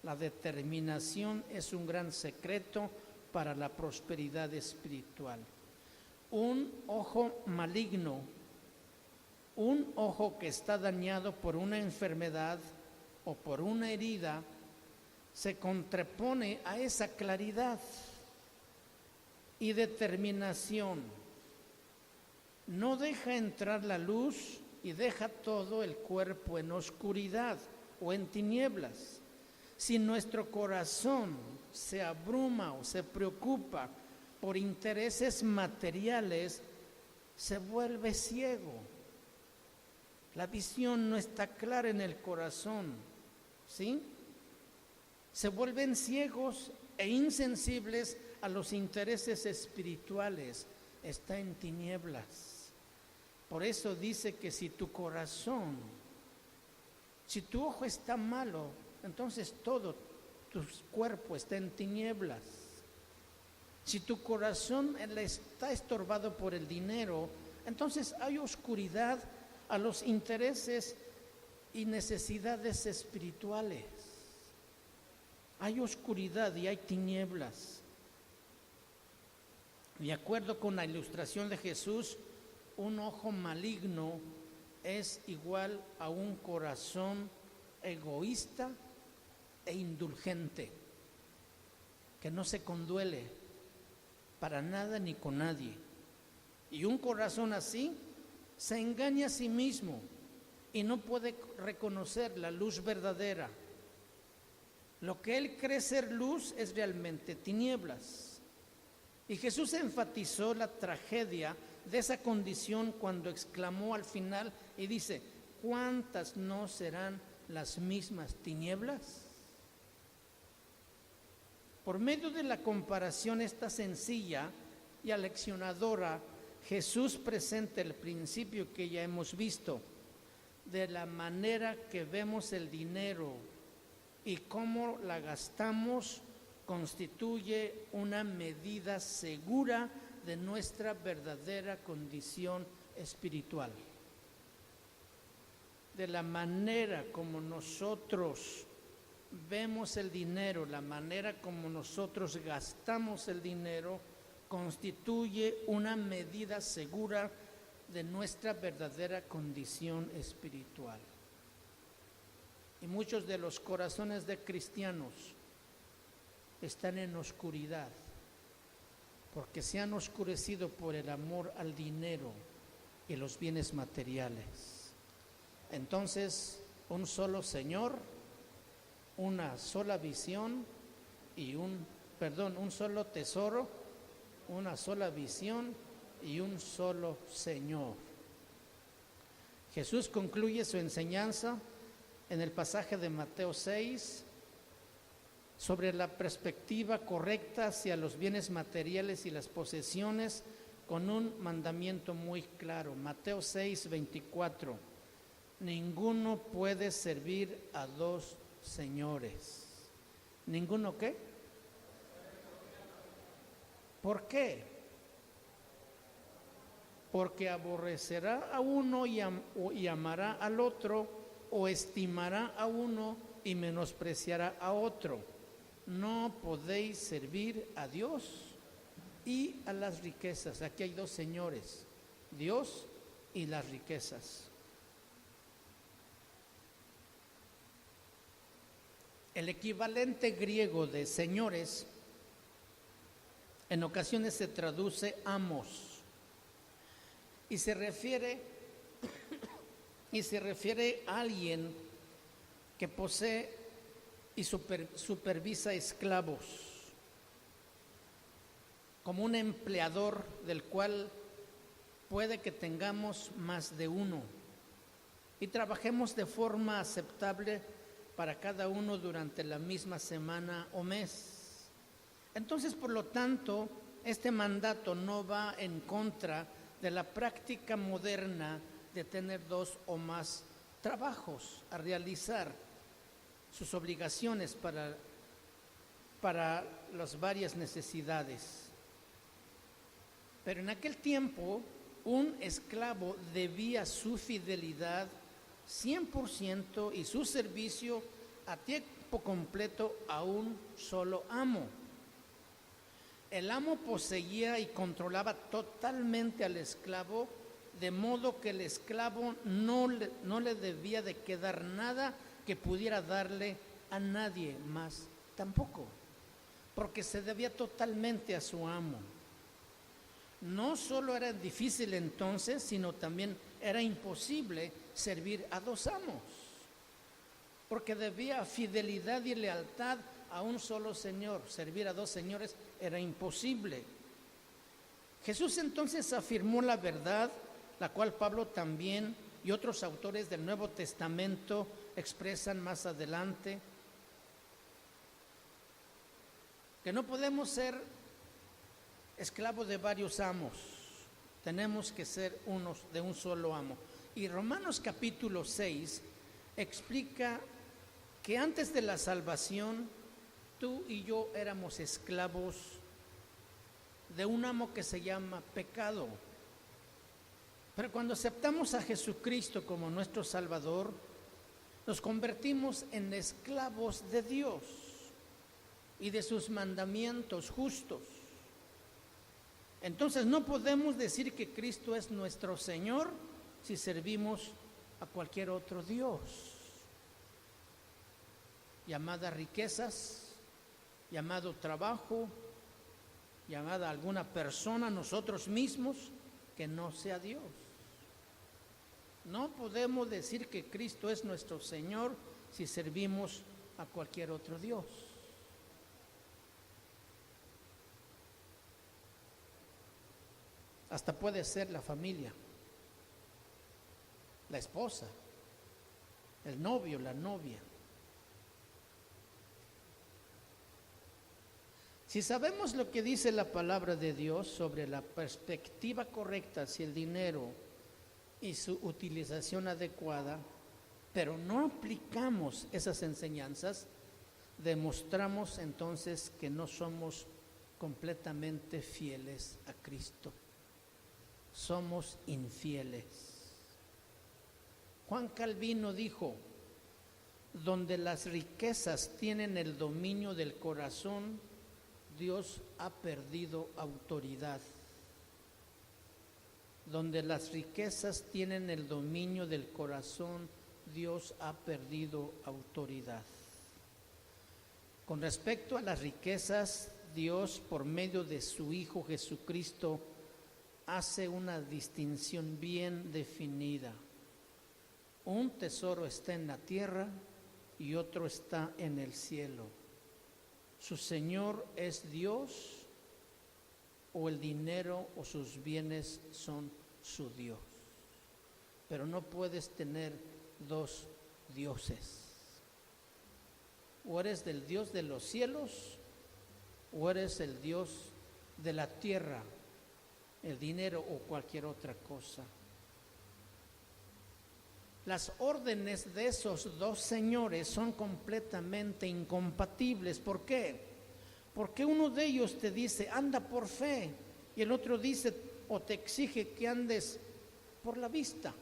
La determinación es un gran secreto para la prosperidad espiritual. Un ojo maligno, un ojo que está dañado por una enfermedad o por una herida, se contrapone a esa claridad y determinación. No deja entrar la luz y deja todo el cuerpo en oscuridad o en tinieblas. Si nuestro corazón se abruma o se preocupa por intereses materiales, se vuelve ciego. La visión no está clara en el corazón, ¿sí? Se vuelven ciegos e insensibles a los intereses espirituales. Está en tinieblas. Por eso dice que si tu corazón, si tu ojo está malo, entonces todo tu cuerpo está en tinieblas. Si tu corazón está estorbado por el dinero, entonces hay oscuridad a los intereses y necesidades espirituales. Hay oscuridad y hay tinieblas. De acuerdo con la ilustración de Jesús, un ojo maligno es igual a un corazón egoísta e indulgente, que no se conduele para nada ni con nadie. Y un corazón así se engaña a sí mismo y no puede reconocer la luz verdadera. Lo que él cree ser luz es realmente tinieblas. Y Jesús enfatizó la tragedia de esa condición cuando exclamó al final y dice: ¿cuántas no serán las mismas tinieblas? Por medio de la comparación esta sencilla y aleccionadora, Jesús presenta el principio que ya hemos visto, de la manera que vemos el dinero y cómo la gastamos constituye una medida segura de nuestra verdadera condición espiritual. De la manera como nosotros vemos el dinero, la manera como nosotros gastamos el dinero, constituye una medida segura de nuestra verdadera condición espiritual. Y muchos de los corazones de cristianos están en oscuridad, porque se han oscurecido por el amor al dinero y los bienes materiales. Entonces, un solo Señor, una sola visión y un solo tesoro, una sola visión y un solo Señor. Jesús concluye su enseñanza en el pasaje de Mateo 6 sobre la perspectiva correcta hacia los bienes materiales y las posesiones con un mandamiento muy claro. Mateo 6, 24. Ninguno puede servir a dos señores. ¿Ninguno qué? ¿Por qué? Porque aborrecerá a uno y amará al otro, o estimará a uno y menospreciará a otro. No podéis servir a Dios y a las riquezas. Aquí hay dos señores, Dios y las riquezas. El equivalente griego de señores en ocasiones se traduce amos y se refiere a alguien que posee y supervisa esclavos, como un empleador del cual puede que tengamos más de uno y trabajemos de forma aceptable para cada uno durante la misma semana o mes. Entonces, por lo tanto, este mandato no va en contra de la práctica moderna de tener dos o más trabajos a realizar, sus obligaciones para para las varias necesidades. Pero en aquel tiempo, un esclavo debía su fidelidad 100% y su servicio a tiempo completo a un solo amo. El amo poseía y controlaba totalmente al esclavo, de modo que el esclavo no le debía de quedar nada que pudiera darle a nadie más tampoco, porque se debía totalmente a su amo. No solo era difícil entonces, sino también era imposible servir a dos amos, porque debía fidelidad y lealtad a un solo Señor. Servir a dos señores era imposible. Jesús entonces afirmó la verdad, la cual Pablo también y otros autores del Nuevo Testamento expresan más adelante, que no podemos ser esclavos de varios amos, tenemos que ser unos de un solo amo. Y Romanos capítulo 6 explica que antes de la salvación, tú y yo éramos esclavos de un amo que se llama pecado. Pero cuando aceptamos a Jesucristo como nuestro Salvador, nos convertimos en esclavos de Dios y de sus mandamientos justos. Entonces no podemos decir que Cristo es nuestro Señor si servimos a cualquier otro Dios. Llamadas riquezas, llamado trabajo, llamada alguna persona, nosotros mismos, que no sea Dios. No podemos decir que Cristo es nuestro Señor si servimos a cualquier otro Dios. Hasta puede ser la familia, la esposa, el novio, la novia. Si sabemos lo que dice la palabra de Dios sobre la perspectiva correcta hacia el dinero y su utilización adecuada, pero no aplicamos esas enseñanzas, demostramos entonces que no somos completamente fieles a Cristo. Somos infieles. Juan Calvino dijo: donde las riquezas tienen el dominio del corazón, Dios ha perdido autoridad. Donde las riquezas tienen el dominio del corazón, Dios ha perdido autoridad. Con respecto a las riquezas, Dios, por medio de su Hijo Jesucristo, hace una distinción bien definida. Un tesoro está en la tierra y otro está en el cielo. Su Señor es Dios, o el dinero o sus bienes son su Dios. Pero no puedes tener dos dioses. O eres del Dios de los cielos, o eres el Dios de la tierra, el dinero o cualquier otra cosa. Las órdenes de esos dos señores son completamente incompatibles. ¿Por qué? Porque uno de ellos te dice, anda por fe, y el otro dice o te exige que andes por la vista.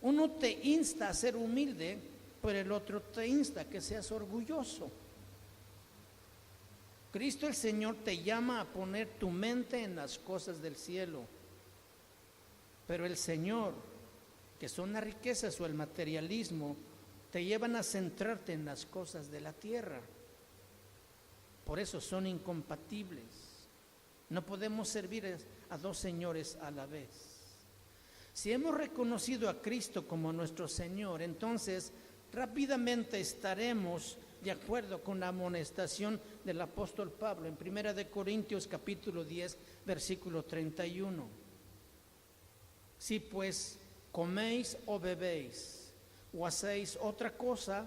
Uno te insta a ser humilde, pero el otro te insta a que seas orgulloso. Cristo el Señor te llama a poner tu mente en las cosas del cielo, pero el Señor, que son las riquezas o el materialismo, te llevan a centrarte en las cosas de la tierra. Por eso son incompatibles. No podemos servir a dos señores a la vez. Si hemos reconocido a Cristo como nuestro Señor, entonces rápidamente estaremos de acuerdo con la amonestación del apóstol Pablo en 1 Corintios capítulo 10, versículo 31. Si pues coméis o bebéis o hacéis otra cosa,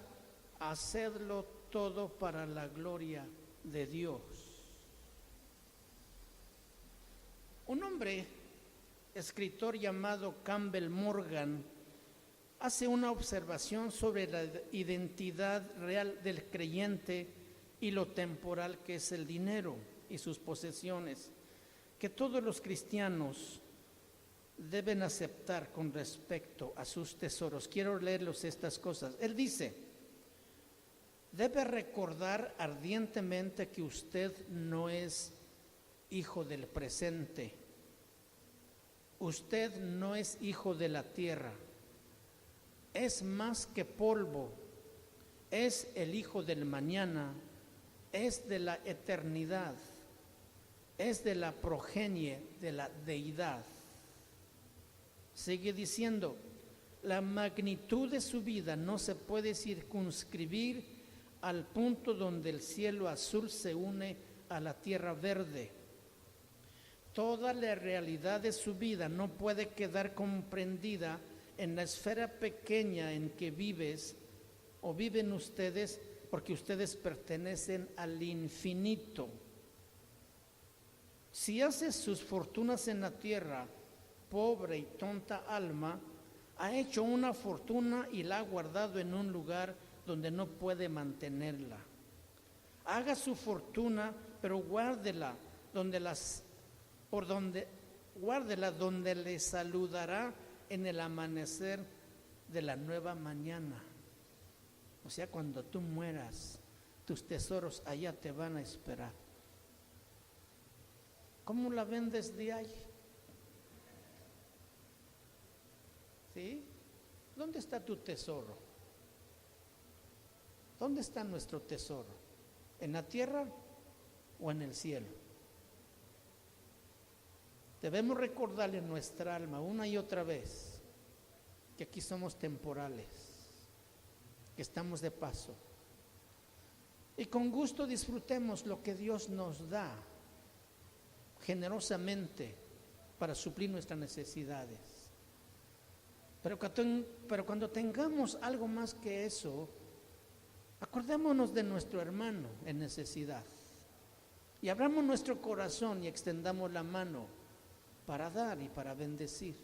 hacedlo todo para la gloria de Dios. Un hombre, escritor llamado Campbell Morgan, hace una observación sobre la identidad real del creyente y lo temporal que es el dinero y sus posesiones, que todos los cristianos deben aceptar con respecto a sus tesoros. Quiero leerlos estas cosas. Él dice: debe recordar ardientemente que usted no es hijo del presente. Usted no es hijo de la tierra. Es más que polvo. Es el hijo del mañana. Es de la eternidad. Es de la progenie de la deidad. Sigue diciendo: la magnitud de su vida no se puede circunscribir al punto donde el cielo azul se une a la tierra verde. Toda la realidad de su vida no puede quedar comprendida en la esfera pequeña en que vives o viven ustedes, porque ustedes pertenecen al infinito. Si haces sus fortunas en la tierra, pobre y tonta alma, ha hecho una fortuna y la ha guardado en un lugar donde no puede mantenerla. Haga su fortuna, pero guárdela donde le saludará en el amanecer de la nueva mañana. O sea, cuando tú mueras, tus tesoros allá te van a esperar. ¿Cómo la ven desde ahí? ¿Sí? ¿Dónde está tu tesoro? ¿Dónde está nuestro tesoro? ¿En la tierra o en el cielo? Debemos recordarle en nuestra alma una y otra vez que aquí somos temporales, que estamos de paso. Y con gusto disfrutemos lo que Dios nos da generosamente para suplir nuestras necesidades. Pero cuando tengamos algo más que eso, acordémonos de nuestro hermano en necesidad y abramos nuestro corazón y extendamos la mano para dar y para bendecir.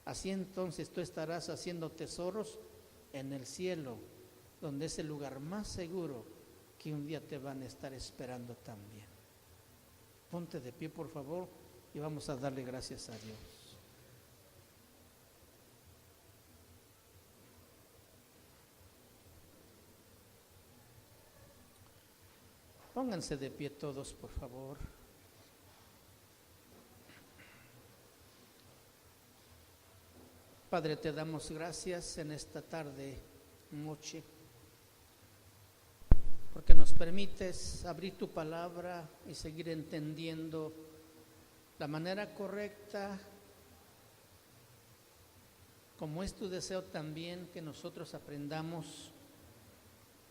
Así entonces tú estarás haciendo tesoros en el cielo, donde es el lugar más seguro que un día te van a estar esperando también. Ponte de pie, por favor, y vamos a darle gracias a Dios. Pónganse de pie todos, por favor. Padre, te damos gracias en esta tarde, noche, porque nos permites abrir tu palabra y seguir entendiendo la manera correcta, como es tu deseo también que nosotros aprendamos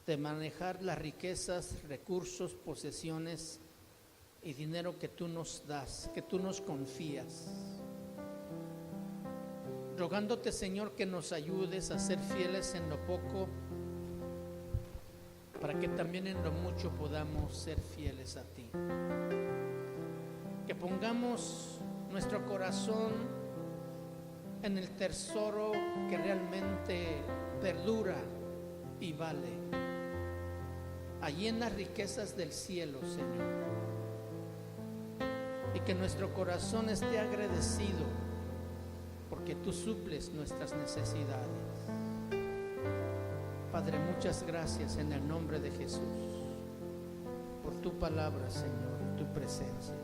de manejar las riquezas, recursos, posesiones y dinero que tú nos das, que tú nos confías. Rogándote, Señor, que nos ayudes a ser fieles en lo poco, para que también en lo mucho podamos ser fieles a ti. Que pongamos nuestro corazón en el tesoro que realmente perdura y vale, allí en las riquezas del cielo, Señor. Y que nuestro corazón esté agradecido porque tú suples nuestras necesidades. Padre, muchas gracias en el nombre de Jesús por tu palabra, Señor, y tu presencia.